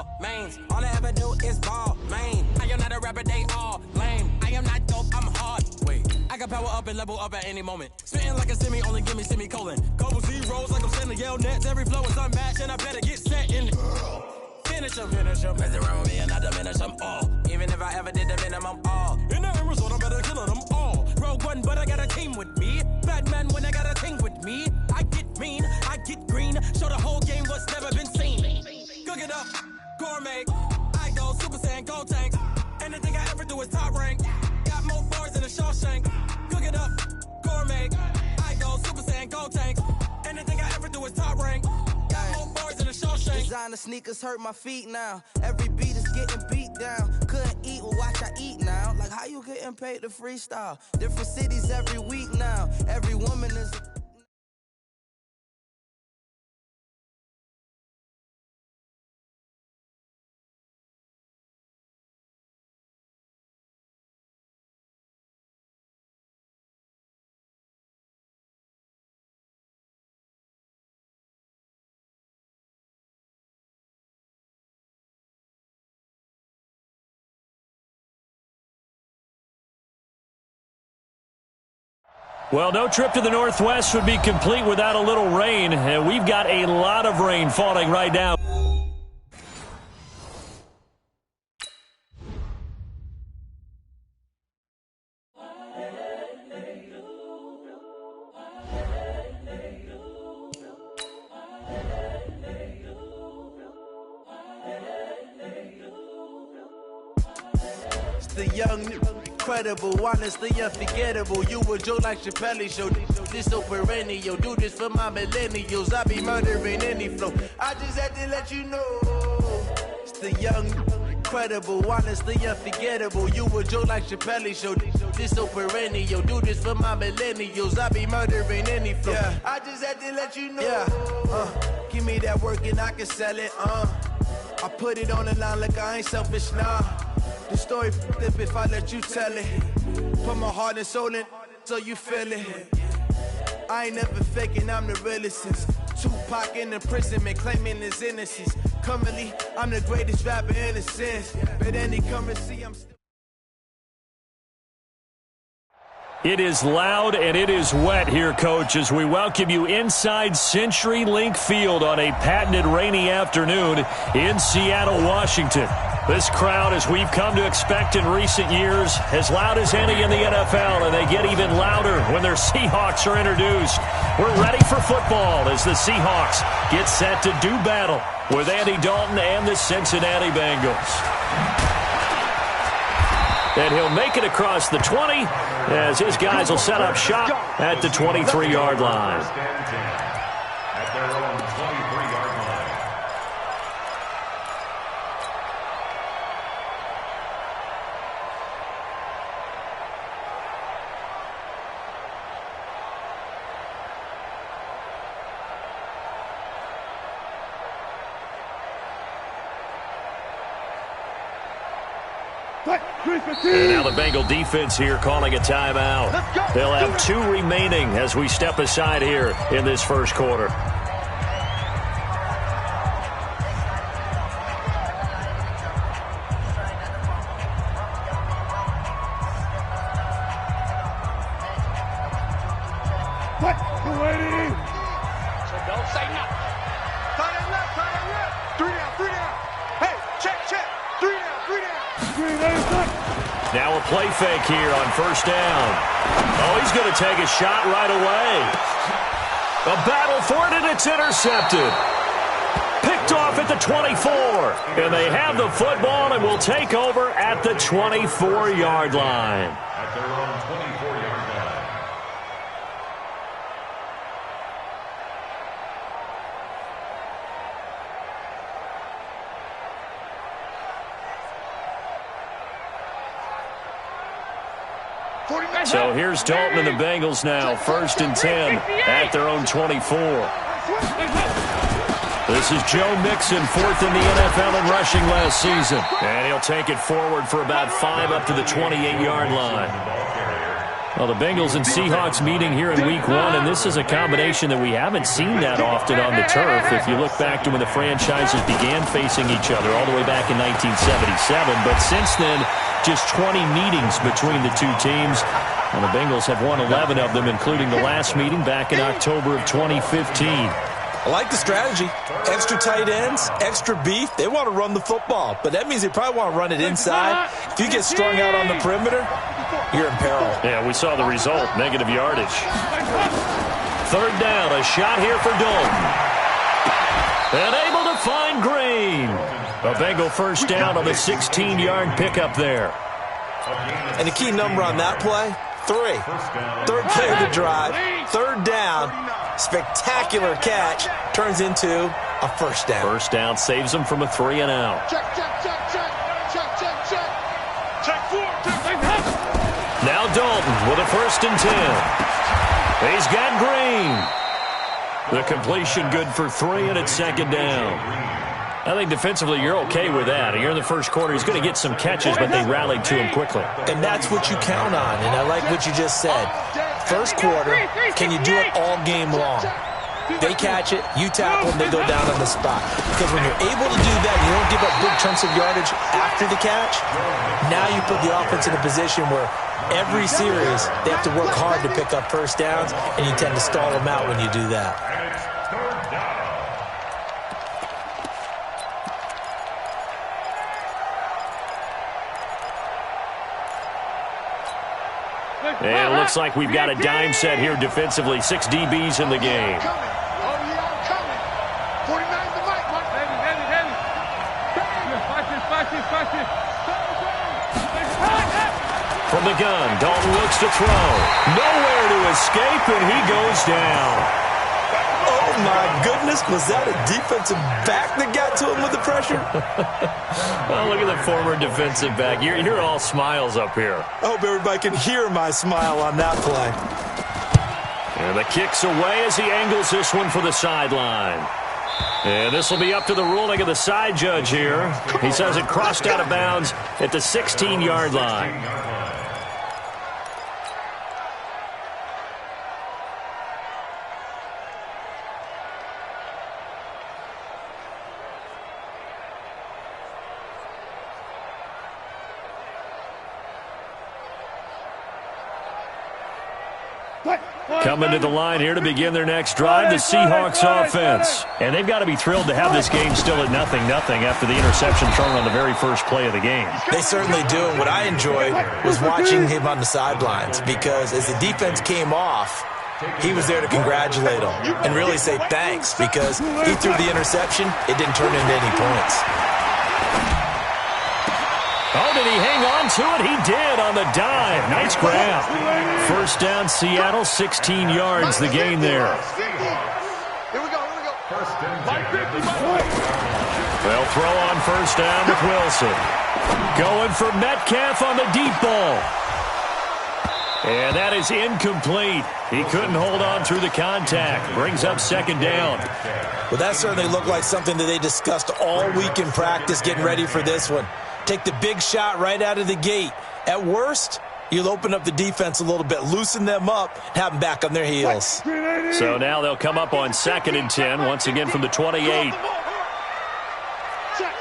all mains. All I ever do is ball, man. I am not a rapper, they all lame. I am not dope, I'm hard. Wait, I can power up and level up at any moment. Spitting like a semi, only give me semicolon. Couple zeros like I'm sending yell nets. Every flow is unmatched, and I better get set in. Finish them. Mess around with me and I diminish them all. Even if I ever did the minimum, all. In the end result, I'm better killing them all. Rogue One, but I got a team with me. Batman when I got a team with me. I get mean, I get green. Show the whole game what's never been seen. Cook it up, gourmet. I go Super Saiyan, gold tanks. Anything I ever do is top rank. Got more bars than a Shawshank. Cook it up, gourmet. I go Super Saiyan, gold tanks. Anything I ever do is top rank. Got more bars than a Shawshank. Designer sneakers hurt my feet now. Every beat is getting beat down. Couldn't eat, well watch I eat now. Like how you getting paid to freestyle? Different cities every week now. Every woman is... Well, no trip to the Northwest would be complete without a little rain, and we've got a lot of rain falling right now. It's the young, incredible, honestly unforgettable. You a Joe like Chappelle show. This so perennial. Do this for my millennials. I be murdering any flow. I just had to let you know. It's the young, incredible, honestly unforgettable. You a Joe like Chappelle show. This so perennial. Do this for my millennials. I be murdering any flow. Yeah. I just had to let you know. Yeah. Give me that work and I can sell it. I put it on the line like I ain't selfish, nah. The story flip if I let you tell it. Put my heart and soul in so you feel it. I ain't never faking, I'm the realest since Tupac in imprisonment, claiming his innocence. Currently, I'm the greatest rapper in a sense. But any currency, I'm still... It is loud and it is wet here, Coach, as we welcome you inside CenturyLink Field on a patented rainy afternoon in Seattle, Washington. This crowd, as we've come to expect in recent years, as loud as any in the NFL, and they get even louder when their Seahawks are introduced. We're ready for football as the Seahawks get set to do battle with Andy Dalton and the Cincinnati Bengals. And he'll make it across the 20 as his guys will set up shop at the 23-yard line. At their own 23-yard line. And now the Bengal defense here calling a timeout. They'll have 2 remaining as we step aside here in this first quarter. So don't say nothing. Tight end left, tight end left. 3 down, 3 down. Hey, check. 3 down, 3 down. Now a play fake here on first down. Oh, he's going to take a shot right away. A battle for it, and it's intercepted. Picked off at the 24. And they have the football and will take over at the 24-yard line. At their own 24-yard line. So here's Dalton and the Bengals now, 1st and 10 at their own 24. This is Joe Mixon, 4th in the NFL in rushing last season. And he'll take it forward for about 5 up to the 28-yard line. Well, the Bengals and Seahawks meeting here in Week 1, and this is a combination that we haven't seen that often on the turf. If you look back to when the franchises began facing each other all the way back in 1977, but since then, just 20 meetings between the two teams, and the Bengals have won 11 of them, including the last meeting back in October of 2015. I like the strategy. Extra tight ends, extra beef. They want to run the football, but that means they probably want to run it inside. If you get strung out on the perimeter, you're in peril. Yeah, we saw the result, negative yardage. Third down, a shot here for Dalton. And able to find Green. A Bengal first down on the 16-yard pickup there. And the key number on that play, 3. Third play of the drive, third down. Spectacular catch turns into a first down. First down saves them from a 3-and-out. Check, check, check, check. Check, check, check. Check 4. Check, now Dalton with a 1st and 10. He's got Green. The completion good for 3, and it's 2nd down. I think defensively you're okay with that. Here in the first quarter, he's going to get some catches, but they rallied to him quickly. And that's what you count on, and I like what you just said. First quarter, can you do it all game long? They catch it, you tackle them, they go down on the spot. Because when you're able to do that, you don't give up big chunks of yardage after the catch, now you put the offense in a position where every series they have to work hard to pick up first downs, and you tend to stall them out when you do that. And it looks like we've got a dime set here defensively. 6 DBs in the game. Oh, yeah, I'm coming. 49 the mic, Mike. Heavy. Watch this. From the gun, Dalton looks to throw. Nowhere to escape, and he goes down. Oh, my goodness. Was that a defensive back that got to him with the pressure? Oh, look at the former defensive back. You're all smiles up here. I hope everybody can hear my smile on that play. And the kick's away as he angles this one for the sideline. And this will be up to the ruling of the side judge here. He says it crossed out of bounds at the 16-yard line. Coming to the line here to begin their next drive, the Seahawks offense. And they've got to be thrilled to have this game still at 0-0 after the interception thrown on the very first play of the game. They certainly do. And what I enjoyed was watching him on the sidelines, because as the defense came off, he was there to congratulate them and really say thanks, because he threw the interception. It didn't turn into any points. Oh, did he hang on to it? He did on the dive. Nice grab. First down, Seattle, 16 yards, the gain there. Here we go. They'll throw on first down with Wilson. Going for Metcalf on the deep ball. And that is incomplete. He couldn't hold on through the contact. Brings up 2nd down. Well, that certainly looked like something that they discussed all week in practice, getting ready for this one. Take the big shot right out of the gate. At worst, you'll open up the defense a little bit, loosen them up, and have them back on their heels. So now they'll come up on 2nd and 10, once again from the 28. Check.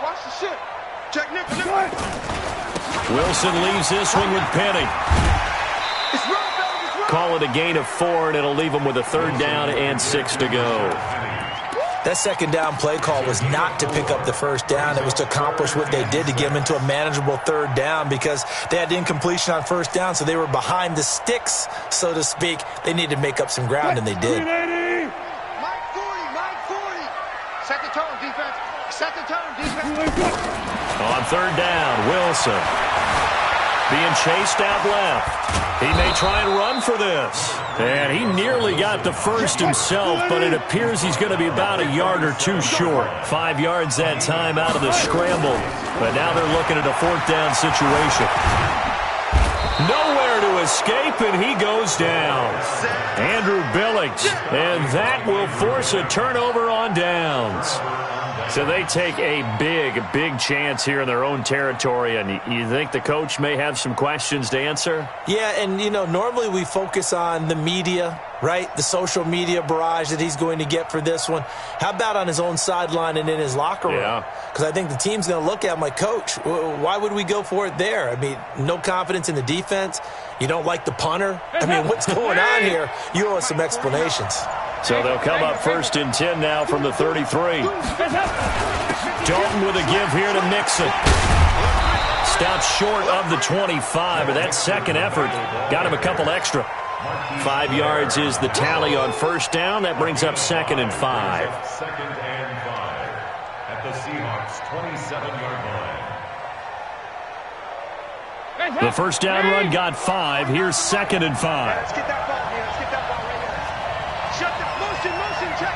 Watch the ship. Check, Nick. Wilson leaves this one with Penny. Call it a gain of 4, and it'll leave them with a 3rd down and 6 to go. That 2nd down play call was not to pick up the first down. It was to accomplish what they did, to get them into a manageable 3rd down, because they had incompletion on first down, so they were behind the sticks, so to speak. They needed to make up some ground, and they did. Mike 40. Second turn, defense. On 3rd down, Wilson being chased out left. He may try and run for this. And he nearly got the first himself, but it appears he's going to be about a yard or 2 short. 5 yards that time out of the scramble. But now they're looking at a 4th down situation. Nowhere to escape, and he goes down. Andrew Billings, and that will force a turnover on downs. So they take a big chance here in their own territory, and you think the coach may have some questions to answer? Yeah, and, normally we focus on the media, right? The social media barrage that he's going to get for this one. How about on his own sideline and in his locker room? Because I think the team's going to look at him like, Coach, why would we go for it there? I mean, no confidence in the defense. You don't like the punter? I mean, what's going on here? You owe us some explanations. So they'll come up 1st and 10 now from the 33. Dalton with a give here to Mixon. Stops short of the 25, but that second effort got him a couple extra. 5 yards is the tally on 1st down. That brings up 2nd and 5. 2nd and 5 at the Seahawks' 27-yard line. The 1st down run got 5. Here's 2nd and 5. Let's get that ball here. Let's get that ball right here. Shut down. Motion. Check.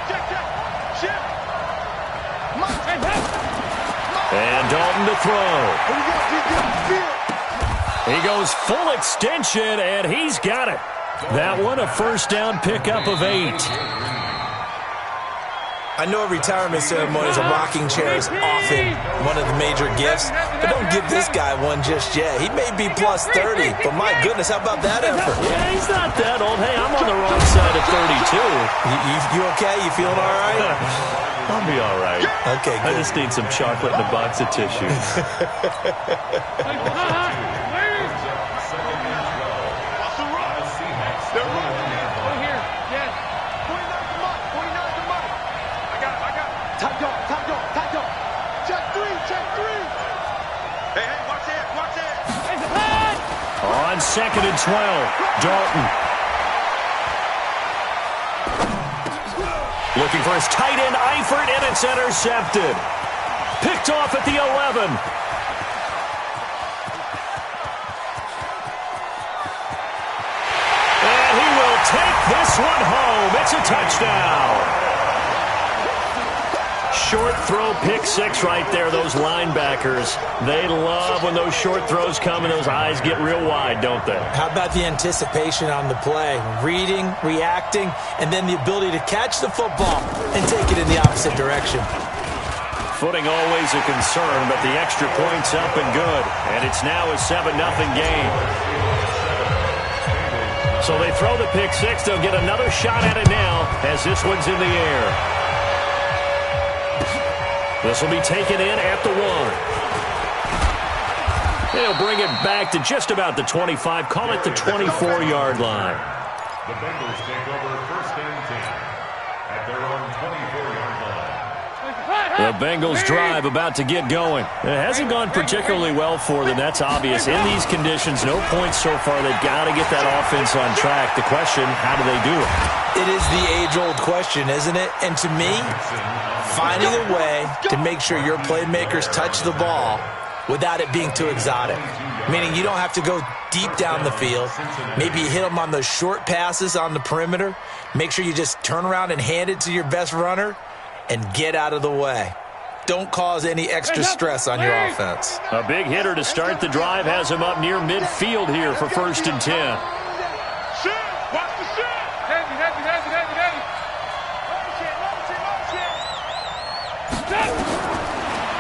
Shift. And Dalton to throw. He goes full extension, and he's got it. That one a 1st down pickup of 8. I know a retirement ceremony is a rocking chair is often one of the major gifts, but don't give this guy one just yet. He may be plus 30, but my goodness, how about that effort? Yeah, he's not that old. Hey, I'm on the wrong side of 32. You okay? You feeling all right? I'll be all right. Okay, good. I just need some chocolate and a box of tissues. On 2nd and 12, Dalton. Looking for his tight end, Eifert, and it's intercepted. Picked off at the 11. And he will take this one home. It's a touchdown. Short throw, pick 6 right there. Those linebackers, they love when those short throws come and those eyes get real wide, don't they? How about the anticipation on the play? Reading, reacting, and then the ability to catch the football and take it in the opposite direction. Footing always a concern, but the extra point's up and good. And it's now a 7-0 game. So they throw the pick 6. They'll get another shot at it now as this one's in the air. This will be taken in at the 1. They'll bring it back to just about the 25. Call it the 24-yard line. The Bengals take over 1st and 10 at their own 24-yard line. The Bengals drive about to get going. It hasn't gone particularly well for them. That's obvious. In these conditions, no points so far. They've got to get that offense on track. The question, how do they do it? It is the age-old question, isn't it? And to me, finding a way to make sure your playmakers touch the ball without it being too exotic. Meaning you don't have to go deep down the field. Maybe you hit them on those short passes on the perimeter. Make sure you just turn around and hand it to your best runner and get out of the way. Don't cause any extra stress on your offense. A big hitter to start the drive has him up near midfield here for 1st and 10.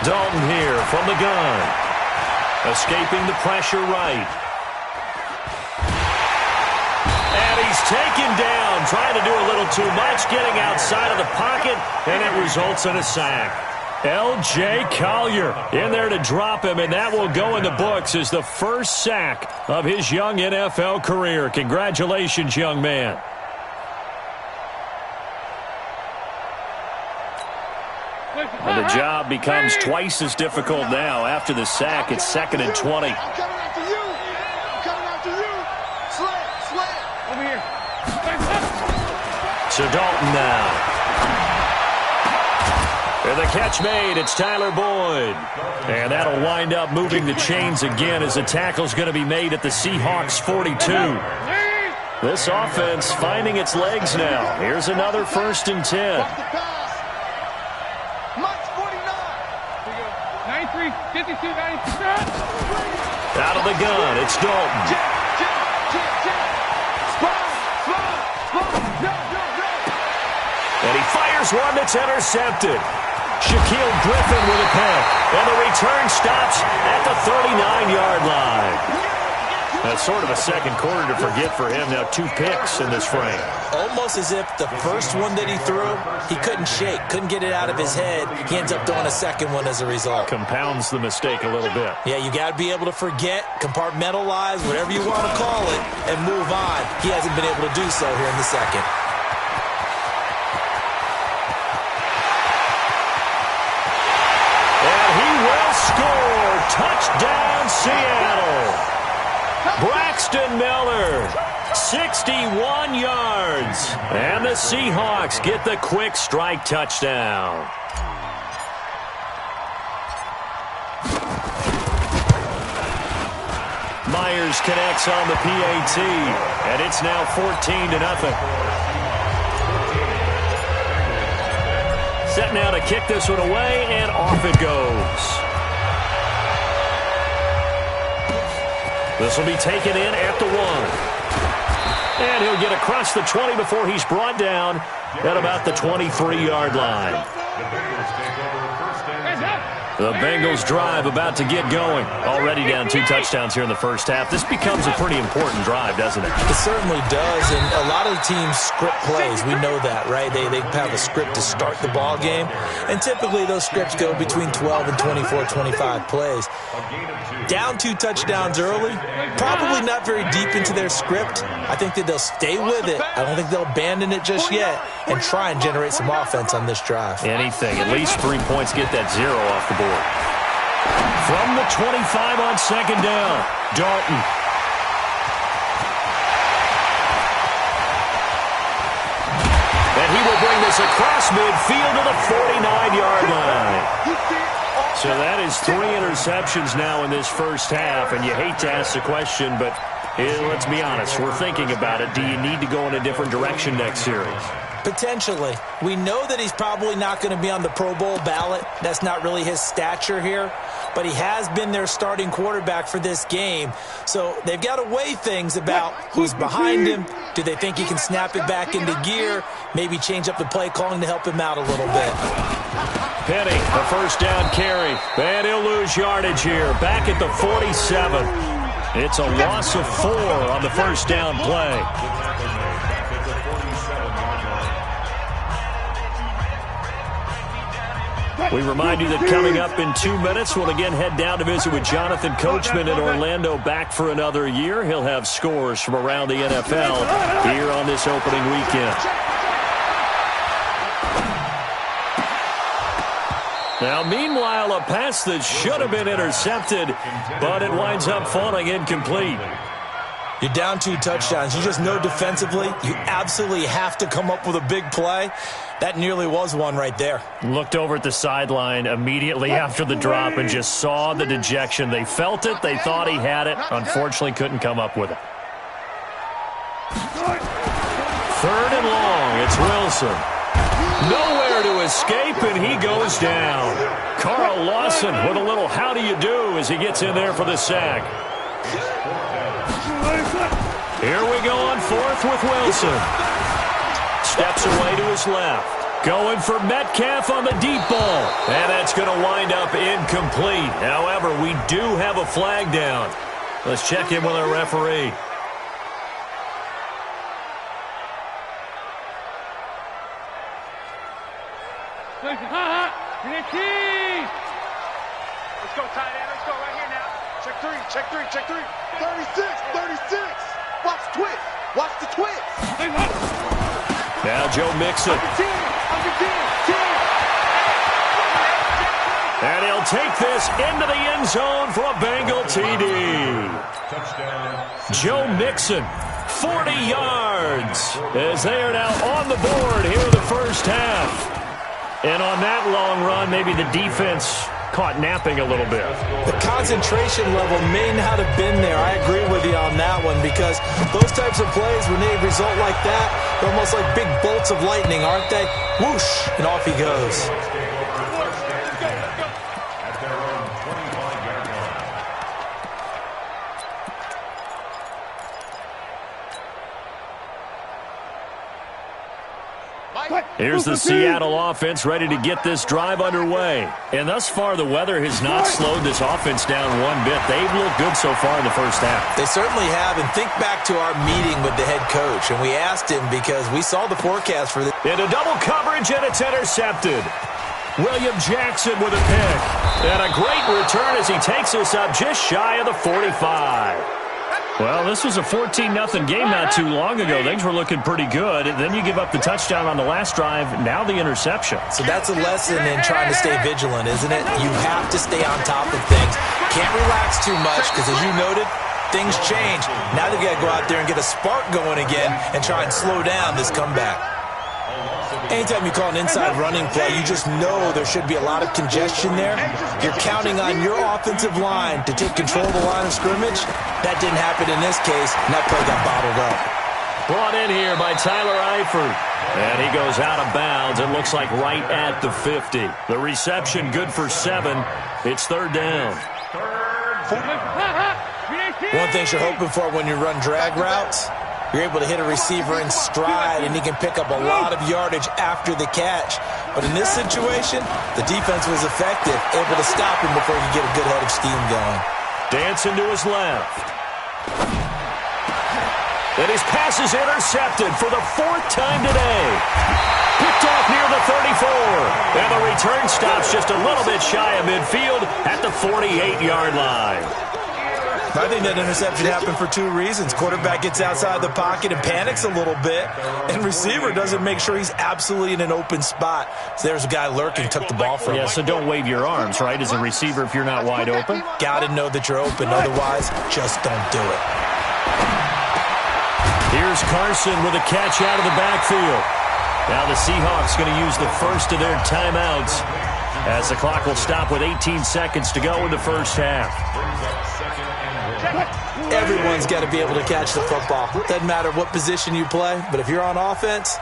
Dalton here from the gun. Escaping the pressure right. And he's taken down, trying to do a little too much, getting outside of the pocket, and it results in a sack. L.J. Collier in there to drop him, and that will go in the books as the first sack of his young NFL career. Congratulations, young man. And the job becomes twice as difficult now. After the sack, it's 2nd and 20. I'm coming after you. I'm coming after you. Slam. Over here. So Dalton now. And the catch made. It's Tyler Boyd. And that'll wind up moving the chains again as the tackle's going to be made at the Seahawks 42. This offense finding its legs now. Here's another 1st and 10. Out of the gun, it's Dalton. And he fires one that's intercepted. Shaquille Griffin with a pick. And the return stops at the 39-yard line. That's sort of a second quarter to forget for him. Now 2 picks in this frame. Almost as if the first one that he threw, he couldn't shake, couldn't get it out of his head. He ends up throwing a second one as a result. Compounds the mistake a little bit. Yeah, you got to be able to forget, compartmentalize, whatever you want to call it, and move on. He hasn't been able to do so here in the second. And he will score. Touchdown, Seattle. Braxton Miller, 61 yards. And the Seahawks get the quick strike touchdown. Myers connects on the PAT, and it's now 14-0. Set now to kick this one away, and off it goes. This will be taken in at the 1. And he'll get across the 20 before he's brought down at about the 23-yard line. The Bengals drive about to get going. Already down 2 touchdowns here in the first half. This becomes a pretty important drive, doesn't it? It certainly does, and a lot of the teams script plays. We know that, right? They have a script to start the ball game, and typically those scripts go between 12 and 24, 25 plays. Down 2 touchdowns early, probably not very deep into their script. I think that they'll stay with it. I don't think they'll abandon it just yet and try and generate some offense on this drive. Anything. At least 3 points, get that 0 off the board. From the 25 on second down, Dalton. And he will bring this across midfield to the 49-yard line. So that is 3 interceptions now in this first half, and you hate to ask the question, but let's be honest, we're thinking about it. Do you need to go in a different direction next series? Potentially. We know that he's probably not going to be on the Pro Bowl ballot. That's not really his stature here. But he has been their starting quarterback for this game. So they've got to weigh things about who's behind him. Do they think he can snap it back into gear? Maybe change up the play calling to help him out a little bit. Penny, the first down carry. And he'll lose yardage here. Back at the 47. It's a loss of 4 on the first down play. We remind you that coming up in 2 minutes, we'll again head down to visit with Jonathan Coachman in Orlando, back for another year. He'll have scores from around the NFL here on this opening weekend. Now, meanwhile, a pass that should have been intercepted, but it winds up falling incomplete. You're down 2 touchdowns. You just know defensively you absolutely have to come up with a big play. That nearly was one right there. Looked over at the sideline immediately after the drop and just saw the dejection. They felt it. They thought he had it. Unfortunately, couldn't come up with it. 3rd and long. It's Wilson. Nowhere to escape, and he goes down. Carl Lawson with a little how do you do as he gets in there for the sack. Here we go on 4th with Wilson. Steps away to his left. Going for Metcalf on the deep ball. And that's going to wind up incomplete. However, we do have a flag down. Let's check in with our referee. Let's go, tight end. Let's go right here now. Check 3, check 3, check 3. 36, 36. Watch the twist. Watch the twist. Now Joe Mixon. And he'll take this into the end zone for a Bengal TD. Joe Mixon, 40 yards, as they are now on the board here in the first half. And on that long run, maybe the defense caught napping a little bit. The concentration level may not have been there. I agree with you on that one, because those types of plays, when they result like that, they're almost like big bolts of lightning, aren't they? Whoosh, and off he goes. Here's the Seattle offense ready to get this drive underway. And thus far, the weather has not slowed this offense down one bit. They've looked good so far in the first half. They certainly have. And think back to our meeting with the head coach. And we asked him because we saw the forecast for this. Into double coverage, and it's intercepted. William Jackson with a pick. And a great return as he takes us up just shy of the 45. Well, this was a 14-0 game not too long ago. Things were looking pretty good. And then you give up the touchdown on the last drive, now the interception. So that's a lesson in trying to stay vigilant, isn't it? You have to stay on top of things. Can't relax too much because, as you noted, things change. Now they've got to go out there and get a spark going again and try and slow down this comeback. Anytime you call an inside running play, you just know there should be a lot of congestion there. You're counting on your offensive line to take control of the line of scrimmage. That didn't happen in this case, and that play got bottled up. Brought in here by Tyler Eifert. And he goes out of bounds. It looks like right at the 50. The reception good for 7. It's third down. One thing you're hoping for when you run drag routes, you're able to hit a receiver in stride, and he can pick up a lot of yardage after the catch. But in this situation, the defense was effective, able to stop him before he could get a good head of steam going. Dancing to his left. And his pass is intercepted for the 4th time today. Picked off near the 34. And the return stops just a little bit shy of midfield at the 48-yard line. I think that interception happened for 2 reasons. Quarterback gets outside the pocket and panics a little bit, and receiver doesn't make sure he's absolutely in an open spot. So there's a guy lurking, took the ball from him. Yeah, so don't wave your arms, right, as a receiver if you're not wide open? Got to know that you're open. Otherwise, just don't do it. Here's Carson with a catch out of the backfield. Now the Seahawks going to use the first of their timeouts as the clock will stop with 18 seconds to go in the first half. Everyone's got to be able to catch the football. Doesn't matter what position you play, but if you're on offense,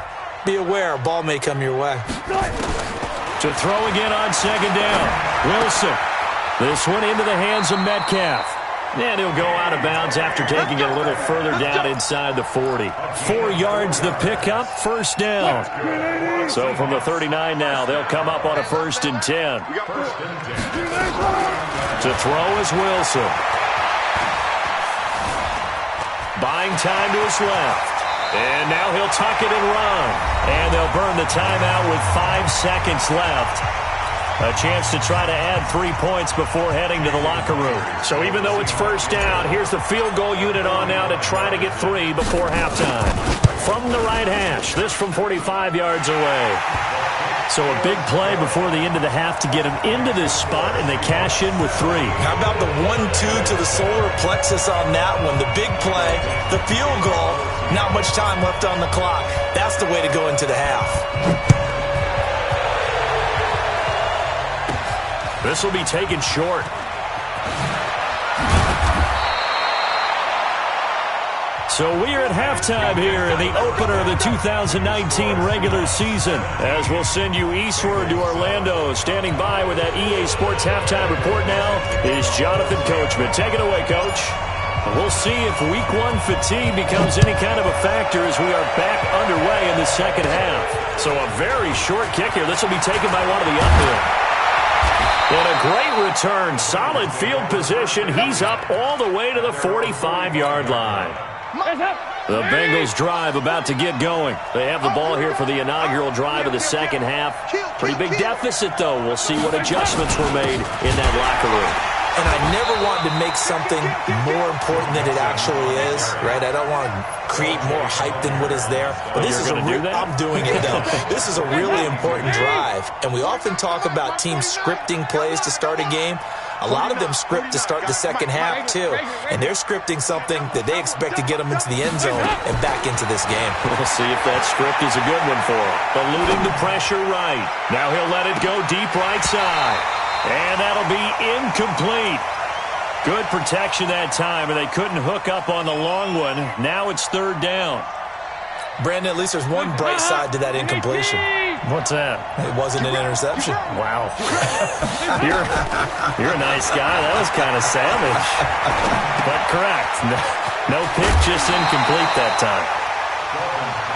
be aware a ball may come your way. To throw again on second down. Wilson. This one into the hands of Metcalf. And he'll go out of bounds after taking it a little further down inside the 40. 4 yards the pickup, first down. So from the 39 now, they'll come up on a 1st and 10. To throw is Wilson. Buying time to his left. And now he'll tuck it and run. And they'll burn the timeout with 5 seconds left. A chance to try to add 3 points before heading to the locker room. So even though it's first down, here's the field goal unit on now to try to get 3 before halftime. From the right hash, this from 45 yards away. So a big play before the end of the half to get him into this spot, and they cash in with 3. How about the 1-2 to the solar plexus on that one? The big play, the field goal, not much time left on the clock. That's the way to go into the half. This will be taken short. So we are at halftime here in the opener of the 2019 regular season. As we'll send you eastward to Orlando. Standing by with that EA Sports halftime report now is Jonathan Coachman. Take it away, Coach. We'll see if Week 1 fatigue becomes any kind of a factor as we are back underway in the second half. So a very short kick here. This will be taken by one of the uphill. And a great return. Solid field position. He's up all the way to the 45-yard line. The Bengals drive about to get going. They have the ball here for the inaugural drive of the second half. Pretty big deficit, though. We'll see what adjustments were made in that locker room. And I never want to make something more important than it actually is, right? I don't want to create more hype than what is there. But this is I'm doing it, though. This is a really important drive. And we often talk about teams scripting plays to start a game. A lot of them script to start the second half, too. And they're scripting something that they expect to get them into the end zone and back into this game. We'll see if that script is a good one for him. Eluding the pressure right. Now he'll let it go deep right side. And that'll be incomplete. Good protection that time, and they couldn't hook up on the long one. Now it's third down. Brandon, at least there's one bright side to that incompletion. What's that? It wasn't an interception. Wow. You're a nice guy. That was kind of savage. But correct. No pick, just incomplete that time.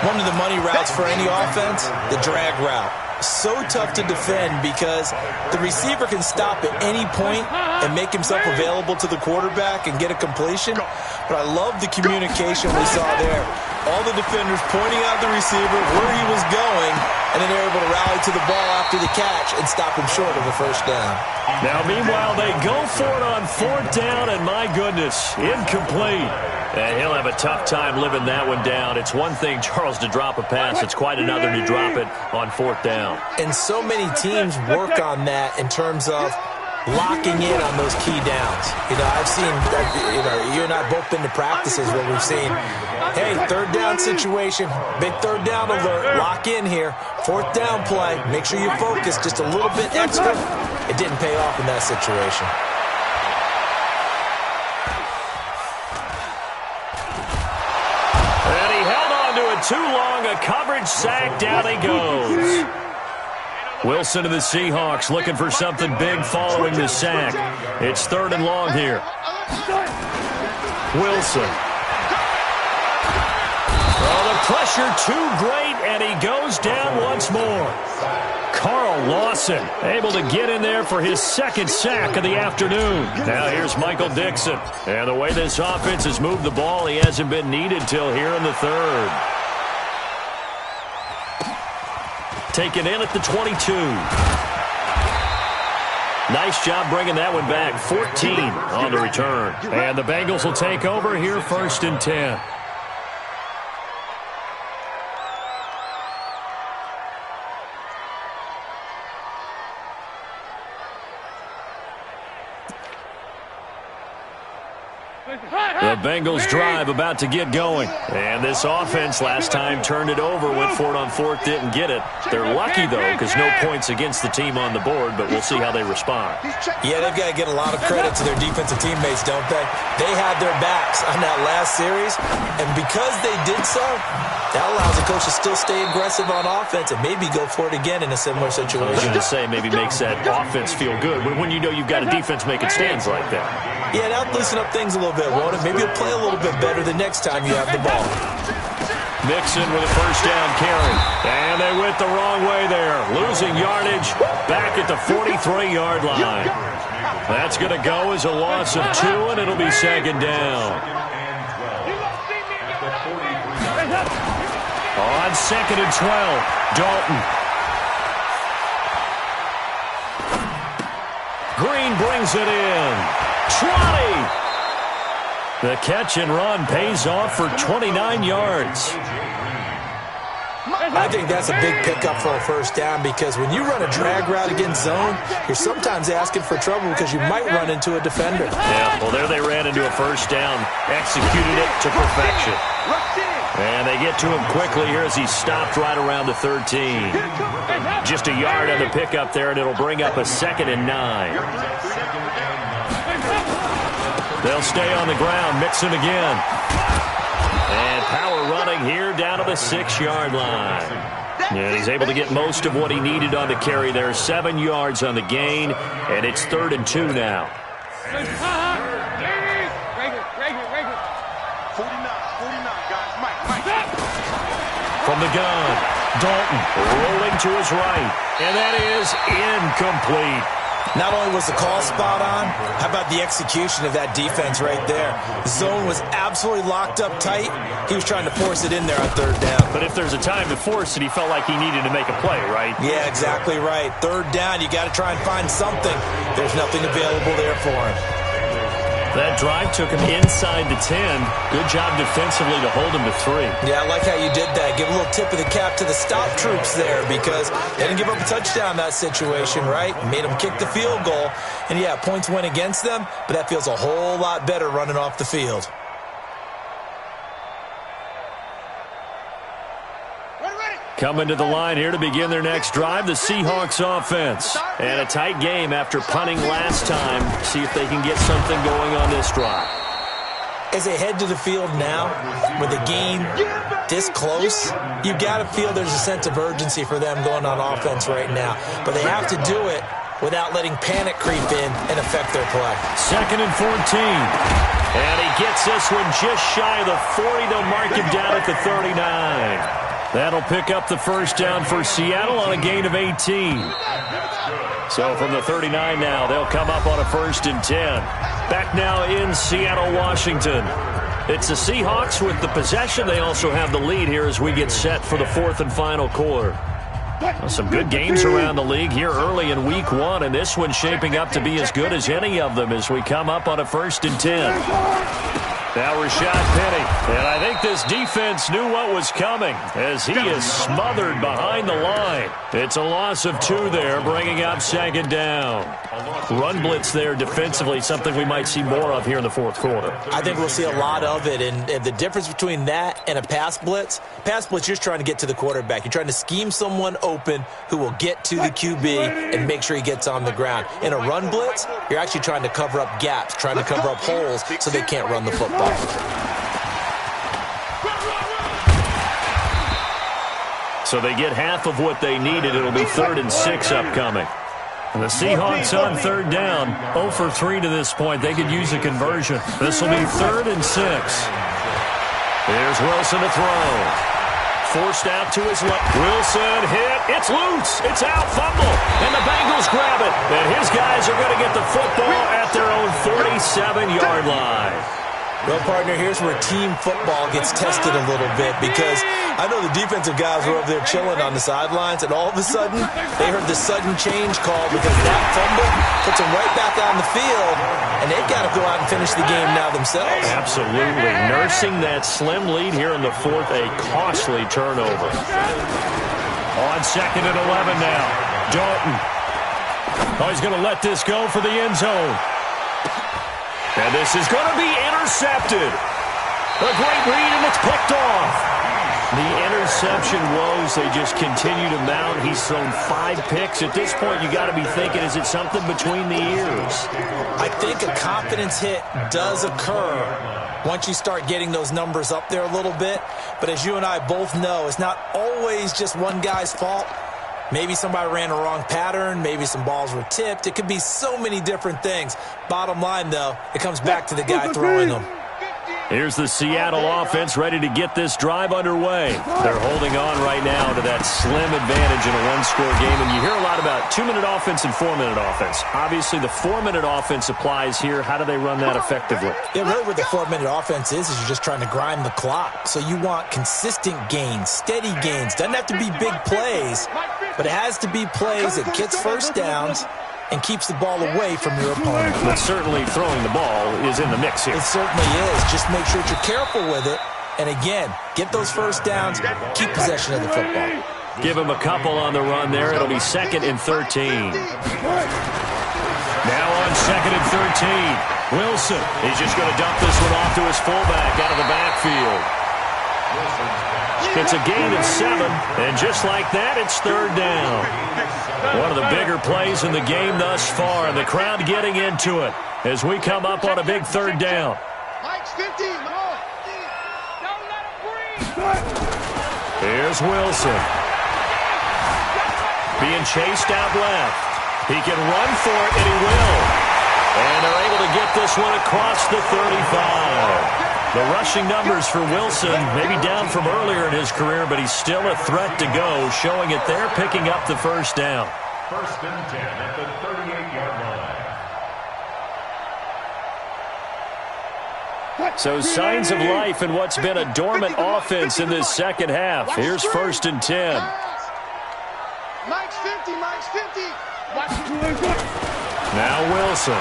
One of the money routes for any offense, the drag route. So tough to defend because the receiver can stop at any point and make himself available to the quarterback and get a completion. But I love the communication we saw there. All the defenders pointing out the receiver, where he was going, and then they're able to rally to the ball after the catch and stop him short of the first down. Now, meanwhile, they go for it on 4th down, and my goodness, incomplete. And he'll have a tough time living that one down. It's one thing, Charles, to drop a pass. It's quite another to drop it on 4th down. And so many teams work on that in terms of locking in on those key downs. You know, I've seen, you and I both been to practices where we've seen, hey, 3rd down situation, big 3rd down alert, lock in here, 4th down play, make sure you focus just a little bit extra. It didn't pay off in that situation. And he held on to it too long, a coverage sack, down he goes. Wilson of the Seahawks looking for something big following the sack. It's 3rd and long here. Wilson. Oh, the pressure too great, and he goes down once more. Carl Lawson able to get in there for his 2nd sack of the afternoon. Now here's Michael Dixon. And the way this offense has moved the ball, he hasn't been needed till here in the 3rd. Taken in at the 22. Nice job bringing that one back. 14 on the return. And the Bengals will take over here 1st and 10. The Bengals drive about to get going. And this offense last time turned it over, went for it on 4th, didn't get it. They're lucky, though, because no points against the team on the board, but we'll see how they respond. Yeah, they've got to get a lot of credit to their defensive teammates, don't they? They had their backs on that last series, and because they did so, that allows the coach to still stay aggressive on offense and maybe go for it again in a similar situation. I was going to say, maybe makes that offense feel good when you know you've got a defense making stands like that. Yeah, that'll loosen up things a little bit, won't it? Maybe you'll play a little bit better the next time you have the ball. Mixon with a 1st down carry. And they went the wrong way there. Losing yardage back at the 43-yard line. That's going to go as a loss of 2, and it'll be 2nd down. On 2nd and 12, Dalton. Green brings it in. 20! The catch and run pays off for 29 yards. I think that's a big pickup for a 1st down because when you run a drag route against zone, you're sometimes asking for trouble because you might run into a defender. Yeah, well, there they ran into a 1st down, executed it to perfection. And they get to him quickly here as he stopped right around the 13. Just a yard on the pickup there, and it'll bring up a 2nd and 9. They'll stay on the ground. Mixon again. And power running here down to the 6-yard line. And he's able to get most of what he needed on the carry there. 7 yards on the gain, and it's 3rd and 2 now. 49, guys. Mike. From the gun, Dalton rolling to his right. And that is incomplete. Not only was the call spot on, how about the execution of that defense right there? The zone was absolutely locked up tight. He was trying to force it in there on 3rd down. But if there's a time to force it, he felt like he needed to make a play, right? Yeah, exactly right. 3rd down, you got to try and find something. There's nothing available there for him. That drive took him inside the 10. Good job defensively to hold him to 3. Yeah, I like how you did that. Give a little tip of the cap to the stop troops there because they didn't give up a touchdown in that situation, right? Made them kick the field goal. And, yeah, points went against them, but that feels a whole lot better running off the field. Coming to the line here to begin their next drive, the Seahawks offense. And a tight game after punting last time. See if they can get something going on this drive. As they head to the field now, with the game this close, you got to feel there's a sense of urgency for them going on offense right now. But they have to do it without letting panic creep in and affect their play. 2nd and 14. And he gets this one just shy of the 40. They'll mark him down at the 39. That'll pick up the first down for Seattle on a gain of 18. So from the 39 now, they'll come up on a 1st and 10. Back now in Seattle, Washington. It's the Seahawks with the possession. They also have the lead here as we get set for the 4th and final quarter. Well, some good games around the league here early in week 1, and this one's shaping up to be as good as any of them as we come up on a 1st and 10. Now Rashad Penny, and I think this defense knew what was coming as he is smothered behind the line. It's a loss of 2 there, bringing up 2nd down. Run blitz there defensively, something we might see more of here in the 4th quarter. I think we'll see a lot of it, and the difference between that and a pass blitz, you're just trying to get to the quarterback. You're trying to scheme someone open who will get to the QB and make sure he gets on the ground. In a run blitz, you're actually trying to cover up gaps, trying to cover up holes so they can't run the football. So they get half of what they needed. It'll be 3rd and 6 upcoming. And the Seahawks on 3rd down, 0 for 3 to this point. They could use a conversion. This will be 3rd and 6. Here's Wilson to throw. Forced out to his left. Wilson hit. It's loose. It's out. Fumble. And the Bengals grab it. And his guys are going to get the football at their own 47-yard line. Well, partner, here's where team football gets tested a little bit because I know the defensive guys were over there chilling on the sidelines, and all of a sudden they heard the sudden change call because that fumble puts them right back on the field, and they've got to go out and finish the game now themselves. Absolutely. Nursing that slim lead here in the 4th, a costly turnover. On 2nd and 11 now. Dalton. Oh, he's going to let this go for the end zone. And this is going to be intercepted. A great read, and it's picked off. The interception woes, they just continue to mount. He's thrown 5 picks. At this point, you got to be thinking, is it something between the ears? I think a confidence hit does occur once you start getting those numbers up there a little bit. But as you and I both know, it's not always just one guy's fault. Maybe somebody ran a wrong pattern. Maybe some balls were tipped. It could be so many different things. Bottom line, though, it comes back to the guy throwing them. Here's the Seattle offense ready to get this drive underway. They're holding on right now to that slim advantage in a one-score game. And you hear a lot about 2-minute offense and 4-minute offense. Obviously, the 4-minute offense applies here. How do they run that effectively? Yeah, really what the 4-minute offense is you're just trying to grind the clock. So you want consistent gains, steady gains. Doesn't have to be big plays, but it has to be plays that gets first downs and keeps the ball away from your opponent. But certainly throwing the ball is in the mix here. It certainly is. Just make sure that you're careful with it. And again, get those first downs, keep possession of the football. Give him a couple on the run there. It'll be 2nd and 13. Now on 2nd and 13. Wilson. He's just going to dump this one off to his fullback out of the backfield. It's a gain of 7, and just like that, it's 3rd down. One of the bigger plays in the game thus far, and the crowd getting into it as we come up on a big 3rd down. Here's Wilson. Being chased out left. He can run for it, and he will. And they're able to get this one across the 35. The rushing numbers for Wilson, maybe down from earlier in his career, but he's still a threat to go, showing it there, picking up the first down. 1st and 10 at the 38-yard line. So signs of life in what's been a dormant offense in this second half. Here's 1st and 10. Mike's 50, Mike's 50. Now Wilson.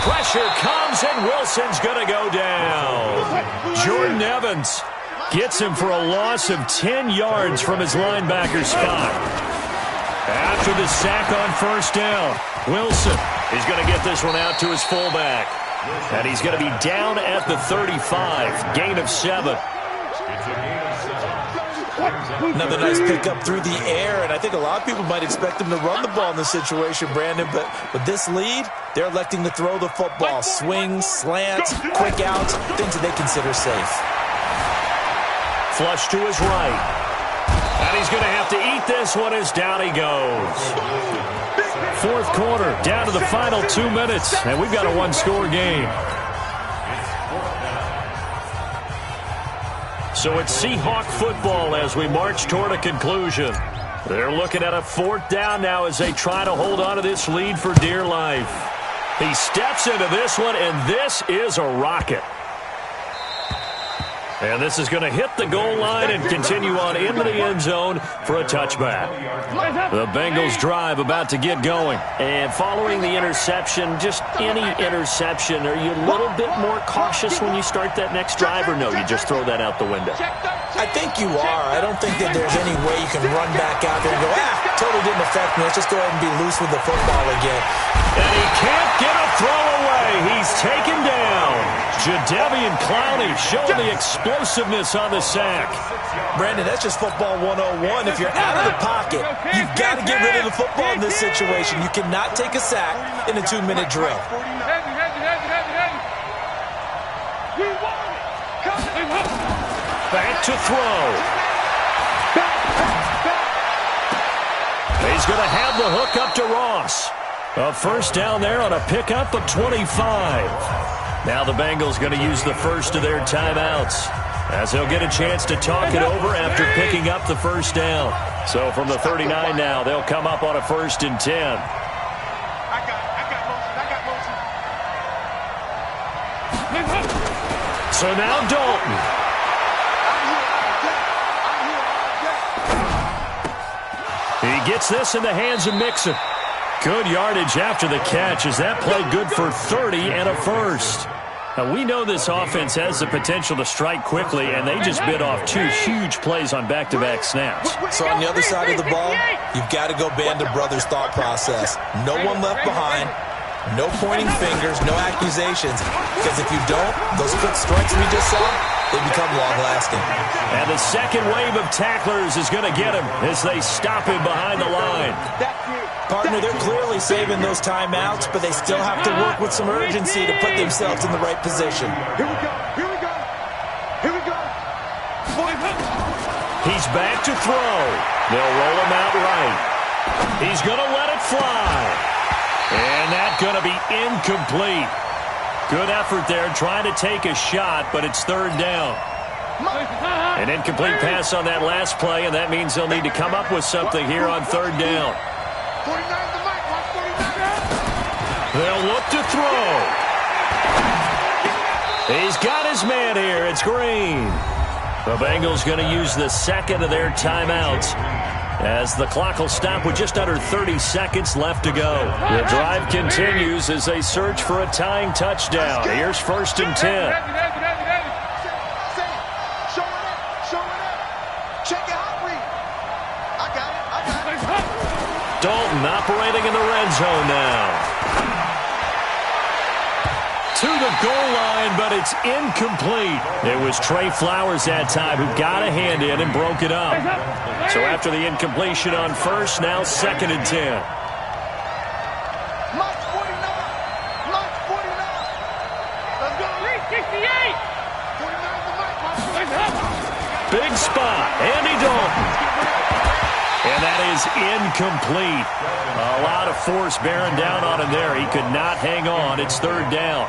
Pressure comes, and Wilson's going to go down. Jordan Evans gets him for a loss of 10 yards from his linebacker spot. After the sack on 1st down, Wilson is going to get this one out to his fullback. And he's going to be down at the 35, gain of 7. Another nice pickup through the air, and I think a lot of people might expect him to run the ball in this situation, Brandon, but with this lead, they're electing to throw the football. Swings, slants, quick outs, things that they consider safe. Flush to his right. And he's going to have to eat this one as down he goes. 4th quarter, down to the final 2 minutes, and we've got a one-score game. So it's Seahawk football as we march toward a conclusion. They're looking at a 4th down now as they try to hold on to this lead for dear life. He steps into this one, and this is a rocket. And this is going to hit the goal line and continue on into the end zone for a touchback. The Bengals drive about to get going. And following the interception, just any interception, are you a little bit more cautious when you start that next drive, or no, you just throw that out the window? I think you are. I don't think that there's any way you can run back out there and go, totally didn't affect me. Let's just go ahead and be loose with the football again. And he can't get a throw away. He's taken down. Jadeveon Clowney showing the explosiveness on the sack. Brandon, that's just football 101. If you're out of the pocket, you've got to get rid of the football in this situation. You cannot take a sack in a 2-minute drill. Back to throw. He's going to have the hook up to Ross. A 1st down there on a pickup of 25. Now the Bengals going to use the first of their timeouts, as they'll get a chance to talk it over after picking up the 1st down. So from the 39 now, they'll come up on a 1st and 10. I got motion. So now Dalton. He gets this in the hands of Mixon. Good yardage after the catch as that played good for 30 and a 1st. Now, we know this offense has the potential to strike quickly, and they just bit off 2 huge plays on back-to-back snaps. So on the other side of the ball, you've got to go Band of Brothers thought process. No one left behind. No pointing fingers, no accusations. Because if you don't, those quick strikes we just saw, they become long-lasting. And the second wave of tacklers is going to get him as they stop him behind the line. Partner, they're clearly saving those timeouts, but they still have to work with some urgency to put themselves in the right position. Here we go. Here we go. Here we go. He's back to throw. They'll roll him out right. He's going to let it fly. And that's going to be incomplete. Good effort there trying to take a shot, but it's 3rd down. An incomplete pass on that last play, and that means they'll need to come up with something here on 3rd down. 49 the mic. Watch 49. They'll look to throw. He's got his man here. It's Green. The Bengals going to use the second of their timeouts, as the clock will stop with just under 30 seconds left to go. The drive continues as they search for a tying touchdown. Here's 1st and 10. Show it up. Check it out, Reed. I got it. Dalton operating in the red zone now. To the goal line, but it's incomplete. It was Trey Flowers that time who got a hand in and broke it up. So after the incompletion on 1st, now 2nd and 10. Mark 49. Mark 49. Let's go. 368. 49 the mic. Big spot. Andy Dalton. And that is incomplete. A lot of force bearing down on him there. He could not hang on. It's 3rd down.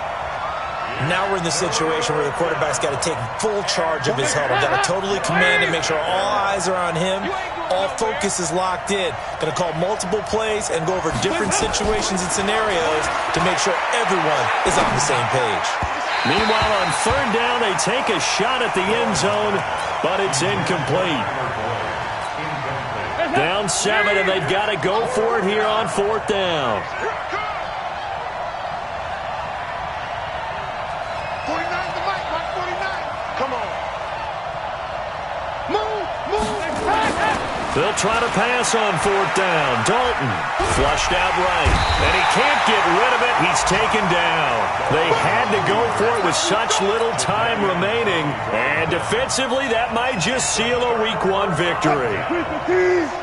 Now we're in the situation where the quarterback's got to take full charge of his huddle. Got to totally command and make sure all eyes are on him. All focus is locked in. Going to call multiple plays and go over different situations and scenarios to make sure everyone is on the same page. Meanwhile, on 3rd down, they take a shot at the end zone, but it's incomplete. Down 7, and they've got to go for it here on 4th down. 49 the mic. Mark 49. Come on. Move. They'll try to pass on 4th down. Dalton flushed out right, and he can't get rid of it. He's taken down. They had to go for it with such little time remaining, and defensively, that might just seal a Week 1 victory.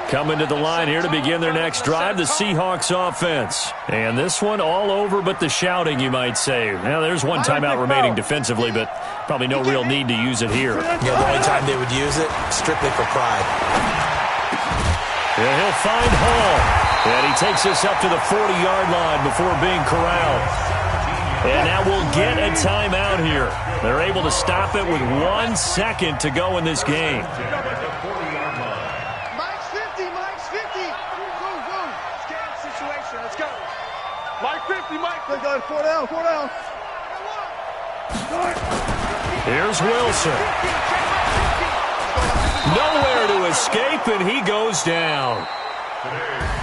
Coming to the line here to begin their next drive, the Seahawks offense. And this one all over but the shouting, you might say. Now, there's one timeout remaining defensively, but probably no real need to use it here. Yeah, the only time they would use it, strictly for pride. Yeah, he'll find Hall. And he takes us up to the 40-yard line before being corralled. And now we'll get a timeout here. They're able to stop it with 1 second to go in this game. Mike's 50, Mike's 50. Move, move. It's game situation. Let's go. Mike 50, Mike. Let's go. 4 down, 4 down. Here's Wilson. Nowhere to escape, and he goes down.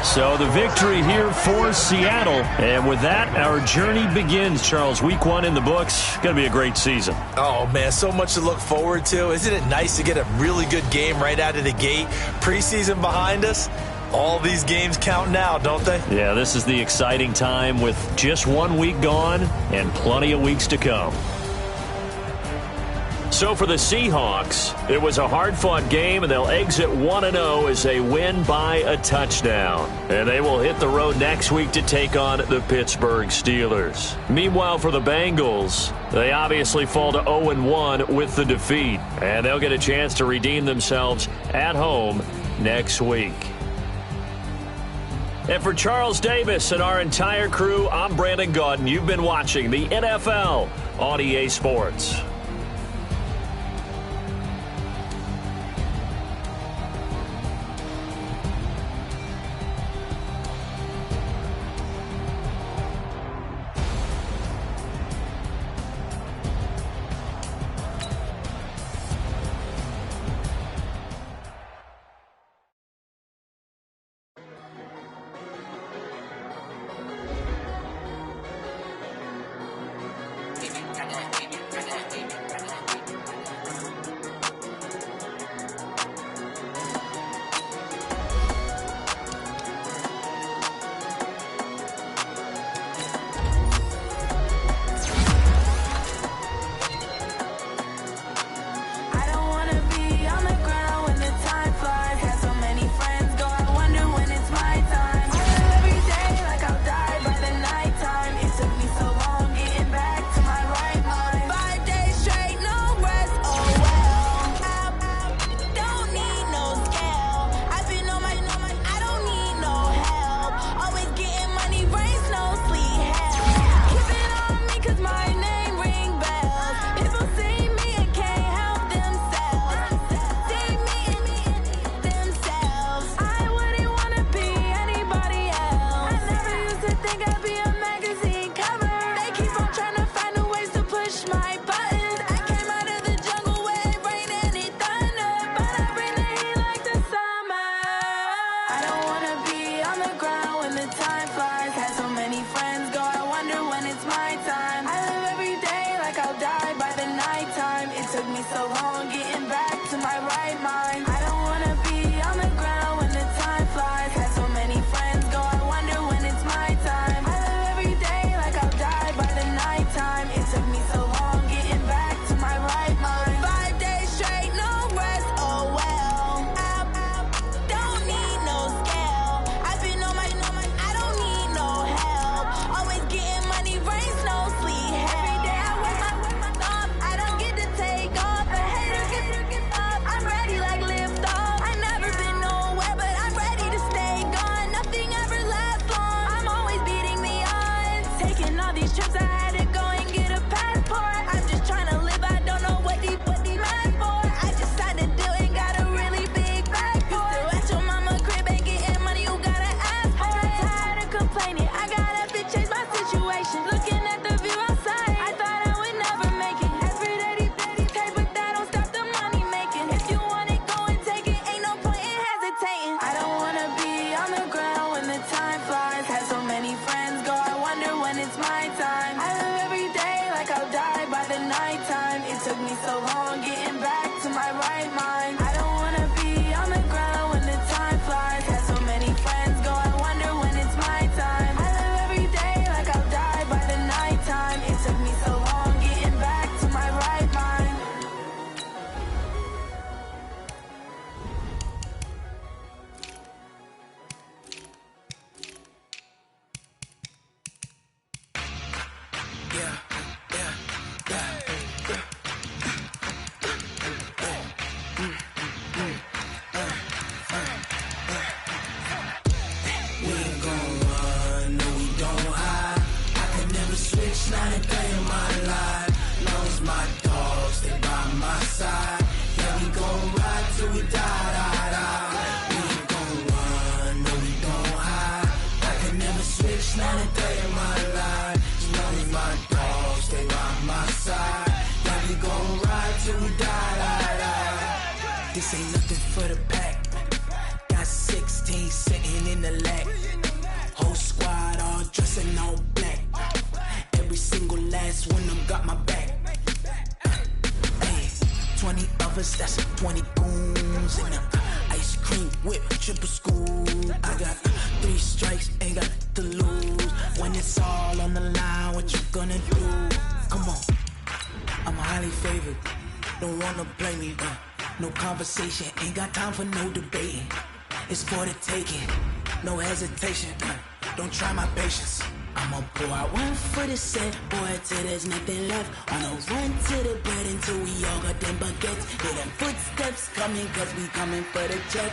So the victory here for Seattle. And with that, our journey begins, Charles. Week 1 in the books. Going to be a great season. Oh, man, so much to look forward to. Isn't it nice to get a really good game right out of the gate? Preseason behind us. All these games count now, don't they? Yeah, this is the exciting time with just 1 week gone and plenty of weeks to come. So for the Seahawks, it was a hard-fought game, and they'll exit 1-0 as they win by a touchdown. And they will hit the road next week to take on the Pittsburgh Steelers. Meanwhile, for the Bengals, they obviously fall to 0-1 with the defeat, and they'll get a chance to redeem themselves at home next week. And for Charles Davis and our entire crew, I'm Brandon Gaudin. You've been watching the NFL on EA Sports. triple school. I got 3 strikes, ain't got to lose. When it's all on the line, what you gonna do? Come on, I'm highly favored. Don't wanna play me, no conversation, ain't got time for no debating. It's for the taking, no hesitation. Don't try my patience. I'ma pour out one for the set, boy, till there's nothing left. On a run to the bread until we all got them baguettes. Hear them footsteps coming, cause we coming for the check.